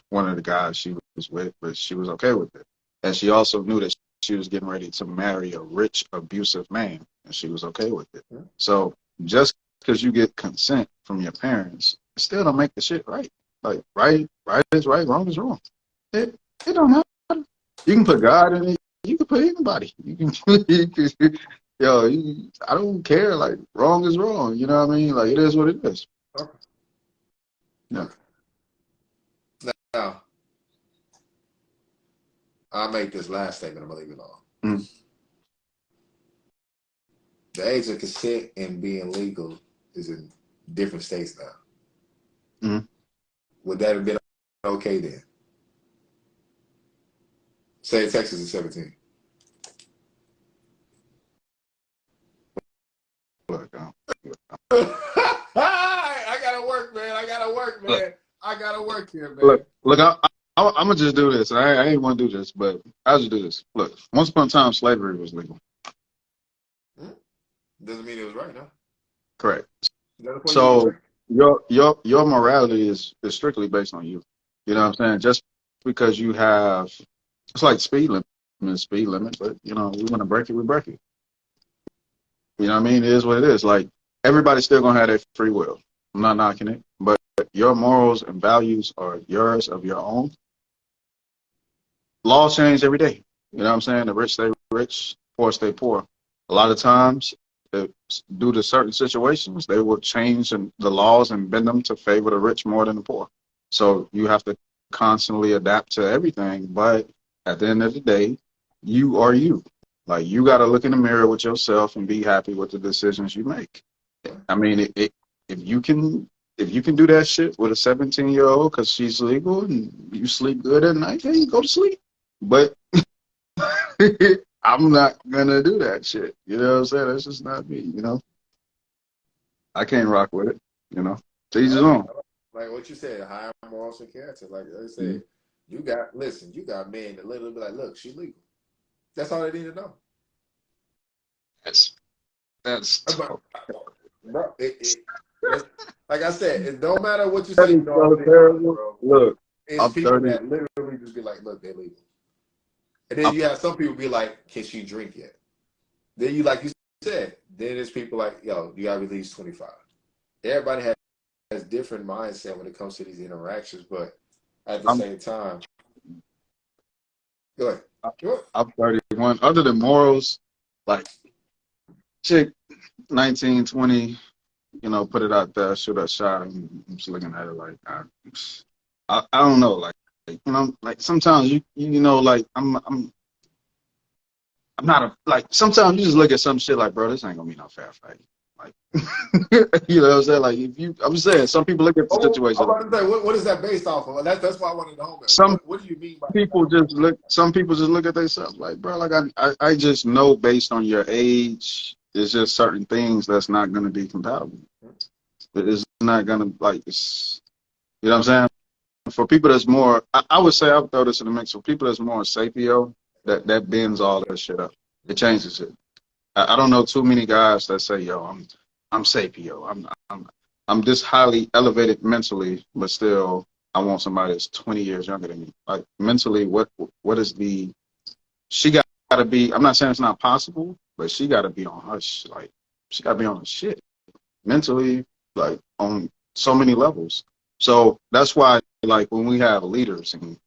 one of the guys she was with, but she was okay with it. And she also knew that she was getting ready to marry a rich, abusive man, and she was okay with it. So just because you get consent from your parents, it still don't make the shit right. Like right is right, wrong is wrong. It don't matter. You can put God in it. You can put anybody. You can I don't care. Like wrong is wrong. You know what I mean? Like it is what it is. Okay. Yeah. Now, I'll make this last statement. I'm gonna leave it alone. The age of consent and being legal is in different states now. Would that have been okay then? Say Texas is 17. I gotta work, man. I gotta work here, man. Look, I'm gonna just do this. I ain't want to do this, but I'll just do this. Look, once upon a time, slavery was legal. Doesn't mean it was right, no. Correct. So your morality is strictly based on you. You know what I'm saying? Just because you have, it's like speed limit, but you know we want to break it, we break it. You know what I mean? It is what it is. Like, everybody's still gonna have their free will. I'm not knocking it, but your morals and values are yours of your own. Laws change every day. You know what I'm saying? The rich stay rich, poor stay poor. A lot of times, due to certain situations, they will change the laws and bend them to favor the rich more than the poor. So you have to constantly adapt to everything. But at the end of the day, you are you. Like, you got to look in the mirror with yourself and be happy with the decisions you make. I mean, if you can do that shit with a 17-year-old because she's legal and you sleep good at night, then you go to sleep. But I'm not gonna do that shit. You know what I'm saying? That's just not me. You know, I can't rock with it. You know, to each his own. Like what you said, higher morals and character. Like I Mm-hmm. said, you got men that literally be like, look, she legal. That's all they need to know. That's But, bro, like I said, it don't matter what you that say, is no, so terrible. bro. Look, It's I'm people 30. that literally just be like, look, they're legal. And then I'm, you have some people be like, can she drink yet? Then you, like you said, then there's people like, yo, you got to be at least 25. Everybody has different mindset when it comes to these interactions, but at the I'm same time, go ahead. Go ahead. I'm 31. Other than morals, like, chick, 19, 20, you know, put it out there, shoot a shot. I'm just looking at it like, I don't know, like, you know, like sometimes you know, like I'm not like, sometimes you just look at some shit like, bro, this ain't gonna be no fair fight. Like, you know what I'm saying? Like, I'm saying, some people look at the Oh, I'm situation. about to say, what is that based off of? That's why I wanted to know. Some What do you mean by people that? just look. Some people just look at themselves like, bro, like I just know based on your age, there's just certain things that's not gonna be compatible. It's not gonna, like, it's, you know what I'm saying? For people that's more, I would say, I would throw this in the mix. For people that's more sapio, that bends all that shit up. It changes it. I don't know too many guys that say, "Yo, I'm sapio. I'm this highly elevated mentally, but still I want somebody that's 20 years younger than me." Like, mentally, what is the? She got to be. I'm not saying it's not possible, but she got to be on her like, she got to be on her shit mentally, like, on so many levels. So that's why, like, when we have leaders and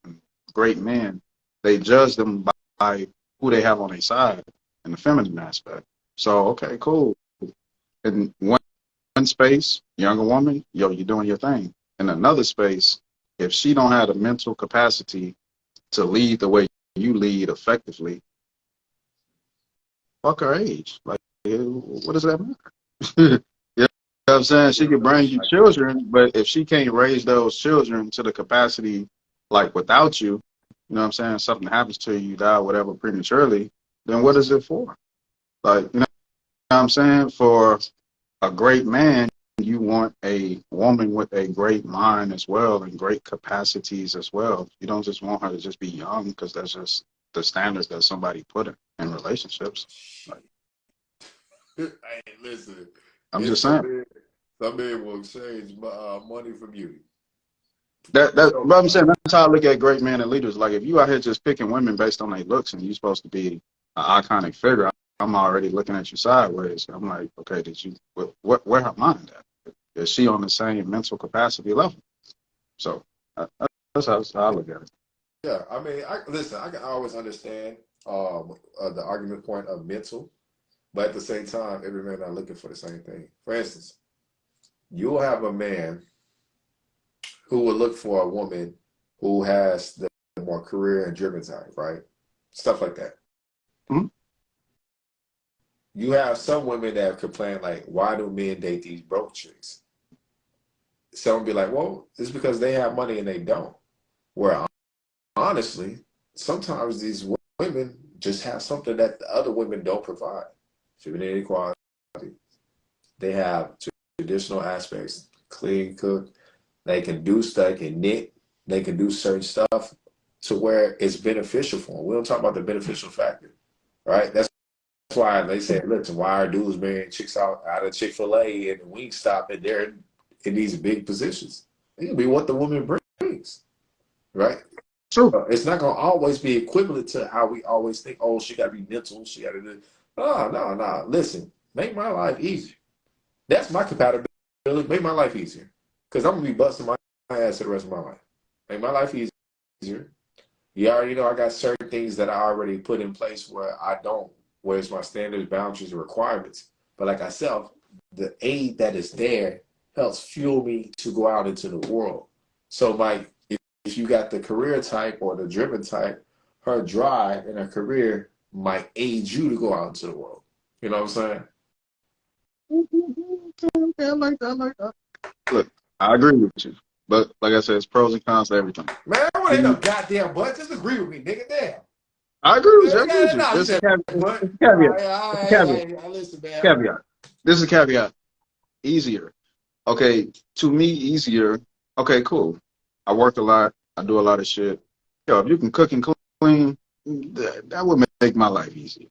great men, they judge them by who they have on their side in the feminine aspect. So, okay, cool. In one space, younger woman, yo, you're doing your thing. In another space, if she don't have the mental capacity to lead the way you lead effectively, fuck her age. Like, what does that matter? You know what I'm saying? She could bring you children, but if she can't raise those children to the capacity, like, without you, you know what I'm saying? Something happens to you, you die, whatever, prematurely, then what is it for? Like, you know what I'm saying? For a great man, you want a woman with a great mind as well and great capacities as well. You don't just want her to just be young because that's just the standards that somebody put in relationships. Like, Hey, listen, I'm it's just saying. some men will exchange money for beauty. But So, I'm saying, that's how I look at great men and leaders. Like, if you out here just picking women based on their looks and you're supposed to be an iconic figure, I'm already looking at you sideways. I'm like, okay, where her mind at? Is she on the same mental capacity level? So that's how I look at it. yeah, I mean, listen, I can always understand the argument point of mental, but at the same time, every man not looking for the same thing. For instance, you'll have a man who will look for a woman who has the more career and driven side, right? Stuff like that. Mhm. You have some women that complain like, why do men date these broke chicks? Some be like, well, it's because they have money and they don't. Where honestly, sometimes these women just have something that the other women don't provide. Femininity equality. They have traditional aspects. Clean, cook. They can do stuff, they can knit. They can do certain stuff to where it's beneficial for them. We don't talk about the beneficial factor, right? That's why they say, listen, why are dudes marrying chicks out of Chick-fil-A and Wingstop and they're in these big positions? It'll be what the woman brings, right? True. It's not going to always be equivalent to how we always think, oh, she got to be mental, she got to do. No, no, no. Listen, Make my life easier. That's my compatibility. Make my life easier. Because I'm going to be busting my ass for the rest of my life. Make my life easier. You already know I got certain things that I already put in place where I don't, where it's my standards, boundaries, and requirements. But like I said, the aid that is there helps fuel me to go out into the world. So, Mike, if you got the career type or the driven type, her drive and her career might aid you to go out into the world. You know what I'm saying? Okay, I like that. I like that. Look, I agree with you, but like I said, it's pros and cons to everything. Man, I want to no goddamn butt. Just agree with me, nigga. Damn. I agree with you. I agree with you. Nah, you There's a said caveat. butt. There's a caveat. All There's a right, caveat. all right, listen, man. Caveat. This is a caveat. Easier. Okay, to me, easier. Okay, cool. I work a lot. I do a lot of shit. Yo, if you can cook and clean, that would make my life easy.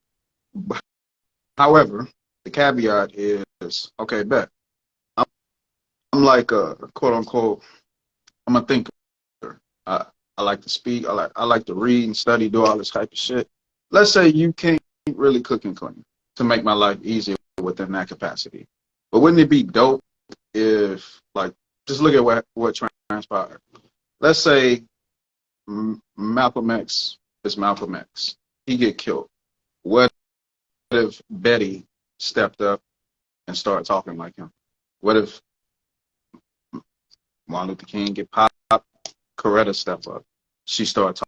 However, the caveat is, okay, bet. I'm like a quote unquote, I'm a thinker. I like to speak. I like to read and study, do all this type of shit. Let's say you can't really cook and clean to make my life easier within that capacity. But wouldn't it be dope if, like, just look at what transpired. Let's say Malcolm X is Malcolm X. He get killed. What if Betty stepped up and started talking like him? What if Martin Luther King get popped? Coretta step up. She started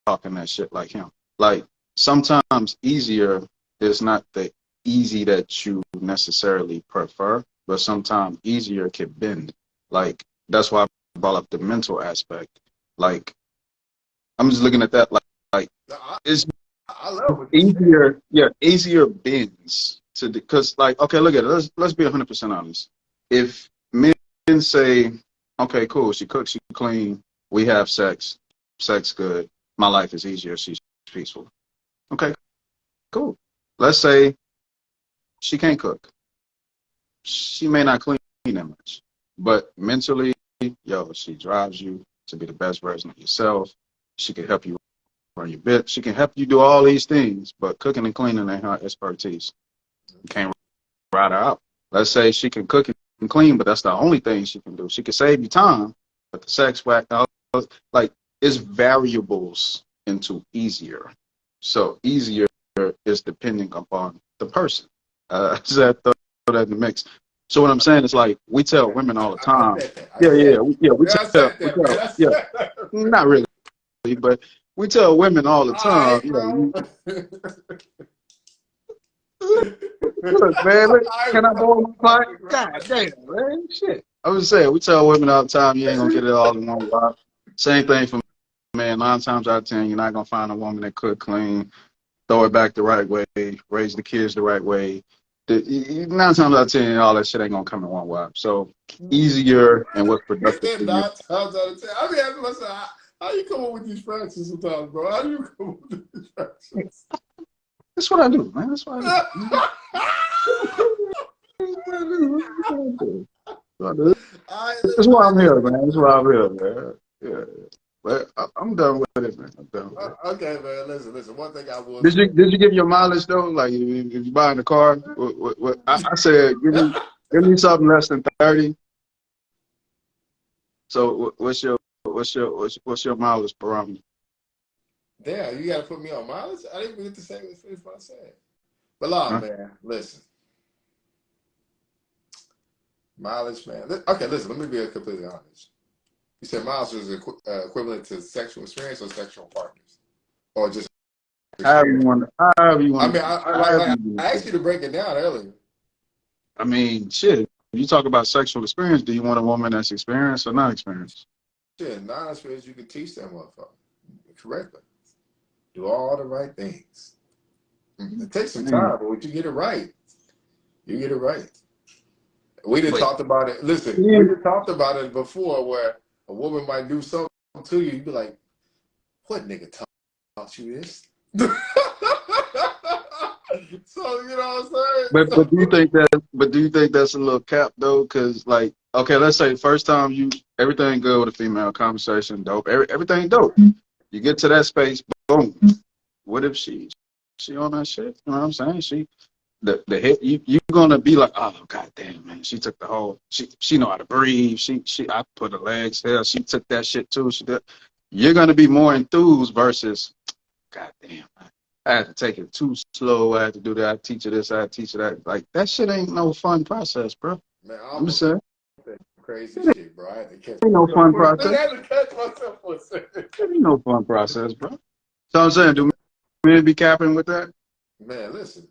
talking that shit like him. Like, sometimes easier is not the easy that you necessarily prefer, but sometimes easier can bend. Like, that's why I brought up the mental aspect. Like, I'm just looking at that like it's I love what easier. Yeah, easier bends to because like, okay, look at it. Let's be 100% honest. If men say, okay, cool, she cooks, she clean, we have sex good, my life is easier, she's peaceful. Okay, cool. Let's say she can't cook. She may not clean that much, but mentally, yo, she drives you to be the best version of yourself. She can help you run your bit. She can help you do all these things, but cooking and cleaning ain't her expertise. You can't ride her out. Let's say she can cook and clean, but that's the only thing she can do. She can save you time, but the sex, whack, like, it's variables into easier. So easier is depending upon the person. So that throw that in the mix. So what I'm saying is, like, we tell women all the time. Not really, but we tell women all the time. Right, bro. Look, man, can I borrow my pipe? God damn, man, shit. I was saying, we tell women all the time, you ain't gonna get it all in one wop. Same thing for men. 9 times out of 10, you're not gonna find a woman that cook, clean, throw it back the right way, raise the kids the right way. 9 times out of 10, all that shit ain't gonna come in one wop. So easier and what's productive for 9 you. times out of 10. I mean, asking myself, how you come up with these fractions sometimes, bro? How do you come up with these fractions? That's what I do, man. That's what I do. That's why I'm here, man. That's why I'm here, man. Yeah. But I'm done with it, man. I'm done with it. Okay, man. Listen. One thing I will. Did you give your mileage though? Like, if you buying a car, what I said, give me something less than 30. So what's your mileage parameter? Damn, you gotta put me on mileage. I didn't even get to say what I said. But man, listen. Mileage, man. Okay, listen. Let me be completely honest. You said mileage is equivalent to sexual experience or sexual partners, or just however you want. I mean, I asked you to break it down earlier. I mean, shit. If you talk about sexual experience, do you want a woman that's experienced or not experienced? Shit, non-experienced, you can teach that motherfucker correctly. Do all the right things. It takes some time, but when you get it right, you get it right. We done talked about it. Listen, we done talked about it before where a woman might do something to you. You'd be like, what nigga taught you this? So, you know what I'm saying? But do you think that's a little cap though? Cause like, okay, let's say first time everything good with a female, conversation dope, everything dope. You get to that space, boom. What if she on that shit? You know what I'm saying? the hit, you're gonna be like, oh god damn man, she took the whole, she know how to breathe. I put her legs there, she took that shit too. You're gonna be more enthused versus, god damn, I had to take it too slow. I had to do that. I teach her this. I teach her that. Like that shit ain't no fun process, bro. Man, I I'm almost saying said crazy it shit, bro. I had to catch ain't no myself fun for a process. second. I had to catch myself for a second. It ain't no fun process, bro. So I'm saying, do men be capping with that? Man, listen.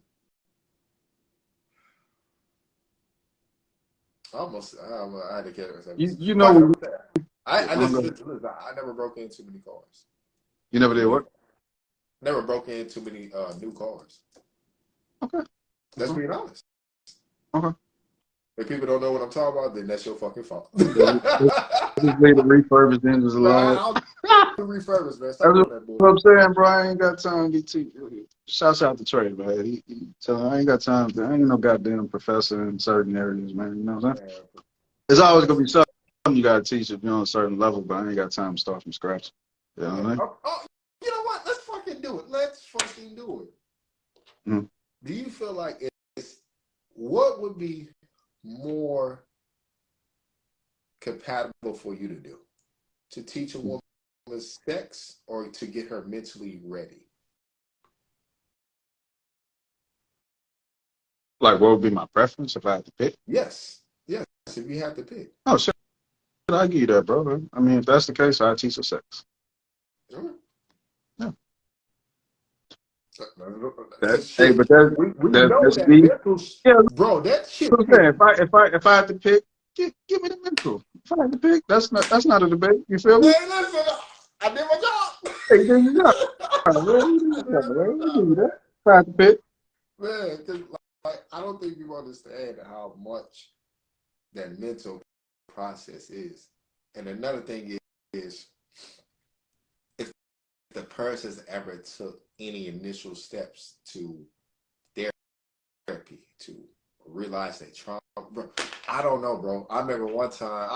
I had to catch myself. You Fuck it, know, I'm saying. Listen. I never broke in too many cars. you never did what? Never broke in too many new cars. Okay. Let's be honest. Okay. If people don't know what I'm talking about, then that's your fucking fault. Just leave the refurbished engines alone. I'll do refurbished, man. That's Stop doing that what I'm bullshit. saying, bro. I ain't got time to teach. Shouts out to Trey, man. He tell I ain't got time to. I ain't no goddamn professor in certain areas, man. You know what I'm saying? Man, It's always gonna be something you gotta teach if you're on a certain level, but I ain't got time to start from scratch. You know what I mean? you know what? Let's fucking do it. Let's fucking do it. Mm-hmm. Do you feel like what would be more compatible for you to do? To teach a woman sex or to get her mentally ready? Like, what would be my preference if I had to pick? Yes. Yes. If you had to pick. Oh, shit. I give you that, bro. I mean, if that's the case, I teach her sex. Mm-hmm. Yeah. Hey, Shit. but that's We know that's that me. mental, Yeah, bro. That shit. I'm saying. If I had to pick, give me the mental. If I had to pick, that's not a debate. You feel me? Hey, listen, I did my job. Hey, there you go. If I had to pick. Man, because like, I don't think people understand how much that mental process is. And another thing is if the person's ever took any initial steps to therapy to realize they trauma, bro. I don't know, bro. I remember one time,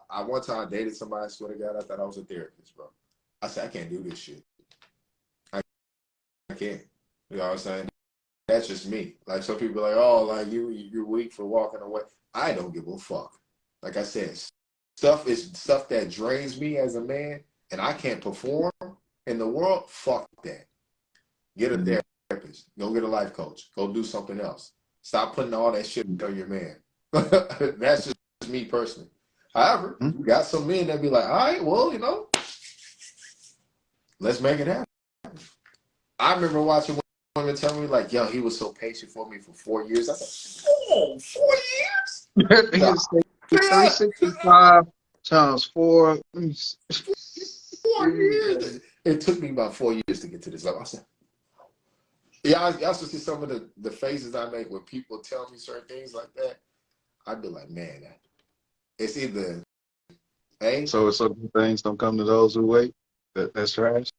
I one time dated somebody. I swear to God, I thought I was a therapist, bro. I said I can't do this shit. I can't. You know what I'm saying? That's just me. Like some people are like, oh, like you're weak for walking away. I don't give a fuck. Like I said, stuff that drains me as a man, and I can't perform in the world. Fuck that. Get a therapist. Go get a life coach. Go do something else. Stop putting all that shit on your man. That's just me personally. However, you got some men that be like, all right, well, you know, let's make it happen. I remember watching women tell me like, yo, he was so patient for me for 4 years. I said, oh, 4 years? Niggas say 365 times 4. 4 years. It took me about 4 years to get to this level. I said, yeah, I also see some of the faces I make when people tell me certain things like that. I'd be like, man, it's either A. So things don't come to those who wait. That's trash.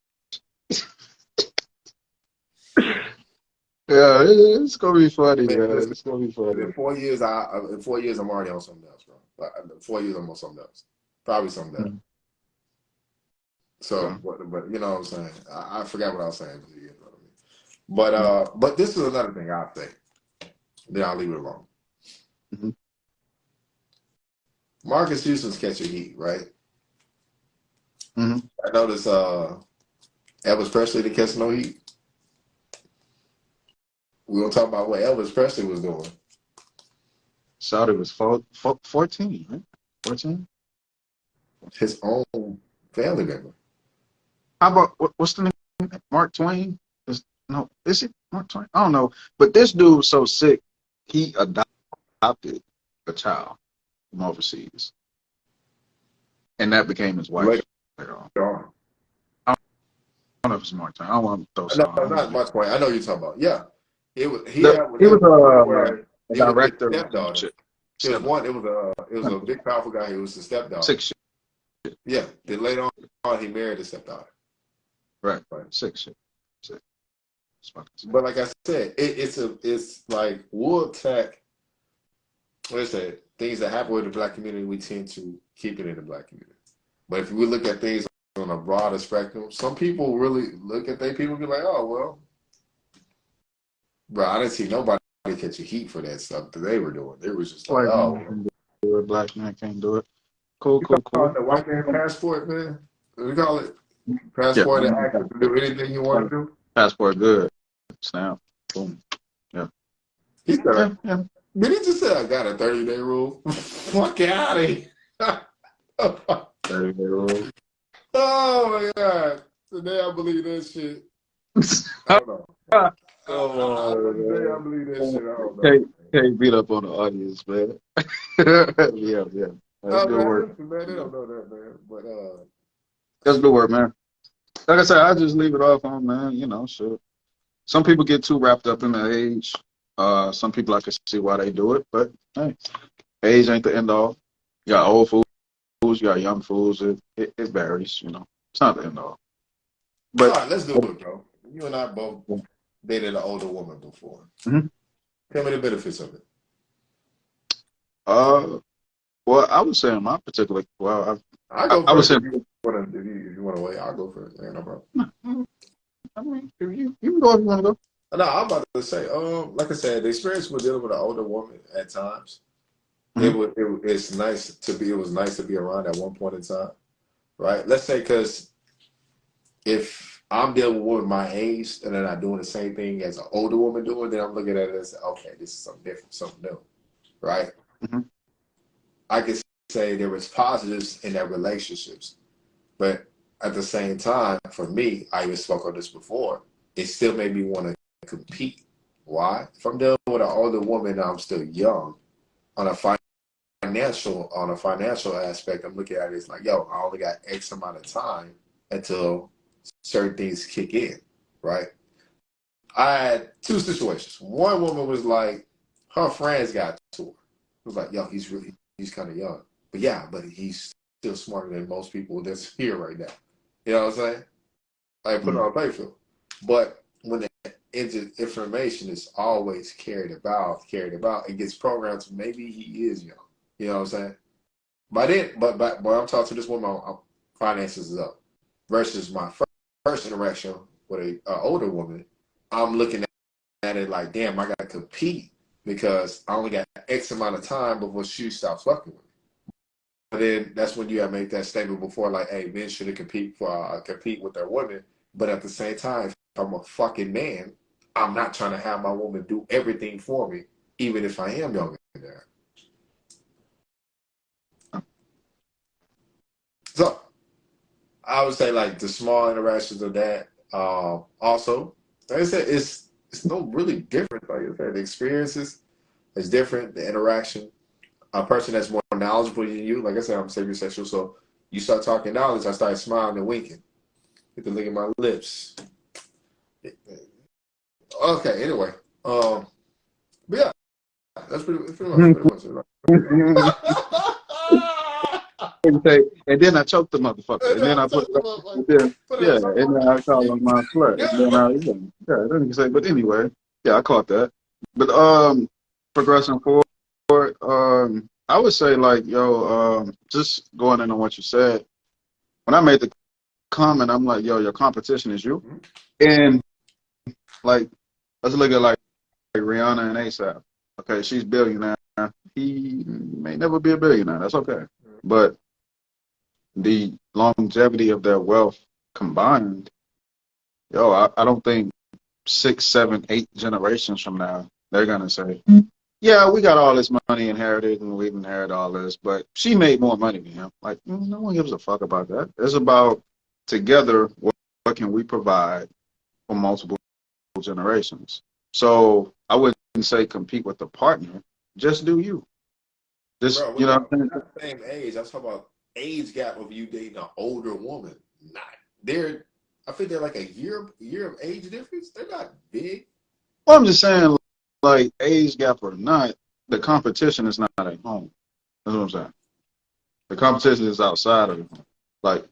Yeah, it's gonna be funny, man. Listen, It's gonna be funny. in 4 years, in 4 years, I'm already on something else, bro. Like, 4 years, I'm on something else. Probably something else. So, but you know what I'm saying? I forgot what I was saying. But this is another thing I'll say. Then I'll leave it alone. Mm-hmm. Marques Houston's catching heat, right? Mm-hmm. I noticed Elvis Presley to catch no heat. We're gonna talk about what Elvis Presley was doing. Saudi was 14, right? 14. His own family member. How about what's the name? Mark Twain? Is it Mark Twain? I don't know. But this dude was so sick, he adopted a child from overseas, and that became his wife. I don't know if it's Mark Twain. I don't want to throw No, something. not Mark Twain. I know you're talking about. Yeah, he was a director his of some stepdaughter. shit. It was a big powerful guy. He was the stepdaughter. Sick shit. Yeah. Then later on, he married his stepdaughter. Right. Sick shit. But like I said, it's like wool tech. What is that? Things that happen with the black community, we tend to keep it in the black community. But if we look at things on a broader spectrum, some people really look at people and be like, oh well, bro, I didn't see nobody catching heat for that stuff that they were doing. They was just like, White oh, man can do it. Black man can't do it. Cool, you cool, call it cool. the white man passport, man. We call it Yeah. passport and access to do anything you want to do. Passport good. Snap. Boom. Yeah. He said, Yeah. Yeah. did he just say I got a 30-day rule? Fuck out of here. 30-day rule. Oh my God. Today I believe that shit. I don't know. Today I believe that shit. I don't know. Can't beat up on the audience, man. Yeah, yeah. That's Oh, good man, work. listen, man, they don't know that, man. But That's good work, man. Like I said, I just leave it off on, man. You know, shit. Some people get too wrapped up in their age. Some people I can see why they do it, but hey, age ain't the end all. You got old fools, you got young fools. It varies, you know. It's not the end all. But all right, let's do it, bro. You and I both dated an older woman before. mm-hmm. Tell me the benefits of it. Well, I would say in my particular, I go I would first. say, If you want to wait, I'll go first. Ain't no problem. I mean, you can go if you want to go. No, I'm about to say, like I said, the experience with dealing with an older woman at times, Mm-hmm. it's nice to be. It was nice to be around at one point in time, right? Let's say because if I'm dealing with a woman my age and they're not doing the same thing as an older woman doing, then I'm looking at it as okay, this is something different, something new, right? Mm-hmm. I could say there was positives in their relationships, but at the same time, for me, I even spoke on this before. It still made me want to compete. Why? If I'm dealing with an older woman and I'm still young, on a financial aspect, I'm looking at it as like, yo, I only got X amount of time until certain things kick in, right? I had two situations. One woman was like, her friends got to her. It was like, yo, he's kind of young. But yeah, but he's still smarter than most people that's here right now. You know what I'm saying? Like put it on a playfield. But when the information is always carried about, it gets programmed to maybe he is young. You know what I'm saying? But when I'm talking to this woman, finances is up. Versus my first interaction with a older woman, I'm looking at it like, damn, I gotta compete because I only got X amount of time before she stops fucking with me. But then that's when you have made that statement before, like, hey, men shouldn't compete with their women. But at the same time, if I'm a fucking man, I'm not trying to have my woman do everything for me, even if I am younger than her. So I would say like the small interactions of that. Also, like I said, it's no really different. Like I said, the experiences is different. The interaction. A person that's more knowledgeable than you, like I said, I'm sapiosexual, so you start talking knowledge, I start smiling and winking. Get to look at my lips. Okay, anyway. But yeah, that's pretty much it. And then I choked the motherfucker, and then I put, and then, yeah, and then I called him my slut, and then then you say, but anyway, yeah, I caught that. But progressing forward, I would say like, yo, just going in on what you said. When I made the comment, I'm like, yo, your competition is you, and like, let's look at like Rihanna and ASAP. Okay, she's billionaire. He may never be a billionaire. That's okay, but the longevity of their wealth combined, yo, I don't think 6, 7, 8 generations from now they're gonna say, yeah, we got all this money inherited and we've inherited all this, but she made more money than him. Like, no one gives a fuck about that. It's about together what can we provide for multiple generations. So I wouldn't say compete with the partner. Just do you. Just, Bro, you know what I'm saying? not the same age. I'm talking about age gap of you dating an older woman. Not they're. I think they're like a year of age difference. They're not big. Well, I'm just saying, like, age gap or not, the competition is not at home. That's what I'm saying. The competition is outside of the home. Like,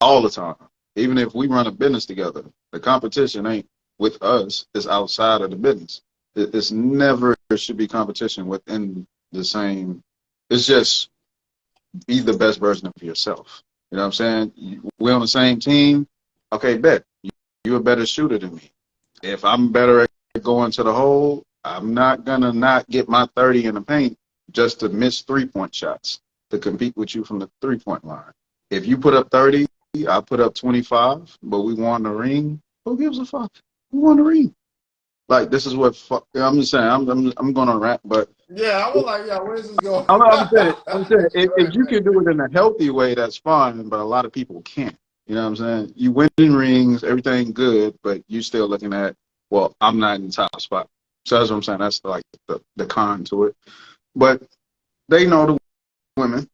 all the time. Even if we run a business together, the competition ain't with us, it's outside of the business. It's never, there should be competition within the same. It's just be the best version of yourself. You know what I'm saying? We're on the same team. Okay, bet. You're a better shooter than me. If I'm better at going to the hole, I'm not gonna not get my 30 in the paint just to miss 3-point shots to compete with you from the 3-point line. If you put up 30, I put up 25, but we won the ring. Who gives a fuck? We won the ring. Like, this is what I'm just saying. I'm going to rant, but Yeah, I was like, yeah, where's this going? I'm saying if you can do it in a healthy way, that's fine. But a lot of people can't. You know what I'm saying? You win rings, everything good, but you still looking at, well, I'm not in the top spot. So that's what I'm saying. That's like the con to it. But they know the women.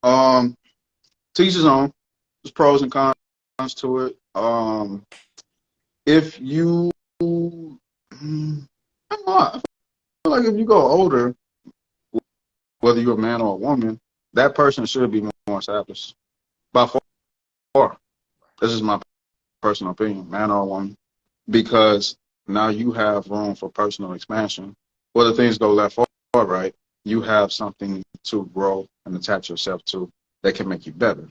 To each his own. There's pros and cons to it. If you, I don't know, I feel like if you go older, whether you're a man or a woman, that person should be more established. By far. This is my personal opinion, man or woman, because now you have room for personal expansion. Whether things go left or right, you have something to grow and attach yourself to that can make you better.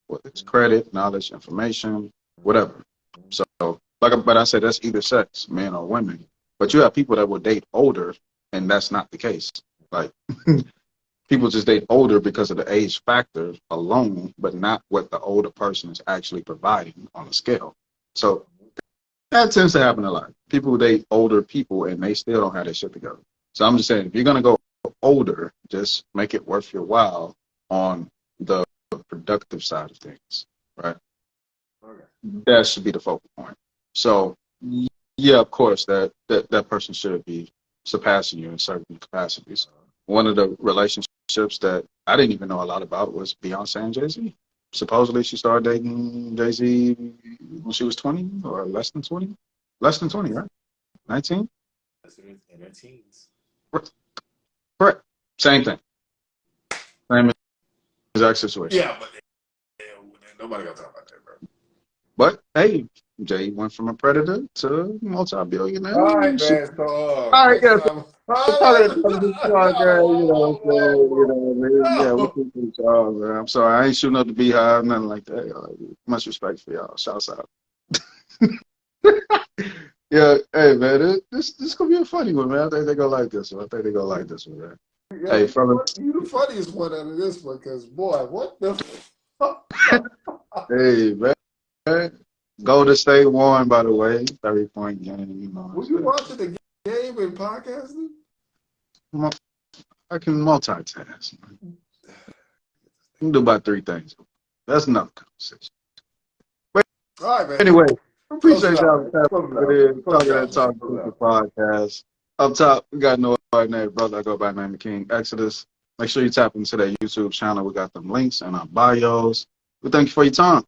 Whether it's credit, knowledge, information, whatever. So, but I said that's either sex, men or women. But you have people that will date older, and that's not the case. Like, people just date older because of the age factor alone, but not what the older person is actually providing on a scale. So that tends to happen a lot. People date older people, and they still don't have their shit together. So I'm just saying, if you're going to go older, just make it worth your while on the productive side of things, right? Okay. That should be the focal point. So, yeah, of course, that person should be surpassing you in certain capacities. One of the relationships that I didn't even know a lot about was Beyonce and Jay-Z. Supposedly, she started dating Jay-Z when she was 20 or less than 20. Less than 20, right? 19? In her teens. Correct. Same thing. Same exact situation. Yeah, but nobody gonna talk about that, bro. But hey, Jay went from a predator to multi-billionaire. All right, man. So, all right, yes. time. Yeah, we keep it, y'all, man. I'm sorry, I ain't shooting up the beehive, nothing like that. Much respect for y'all. Shouts out. Yeah, hey man, this gonna be a funny one, man. I think they gonna like this one. Man. Yeah, Hey, you the funniest one out of this one, because boy, what the fuck? Hey man, Golden State won, by the way, 30-point game. You know, Were you watching the game and podcasting? I can multitask. Man. I can do about 3 things. That's enough conversation. But all right, man. Anyway, appreciate y'all talking to podcast. Up top, we got no ordinary brother. I go by the name of King Exodus. Make sure you tap into that YouTube channel. We got them links in our bios. We thank you for your time.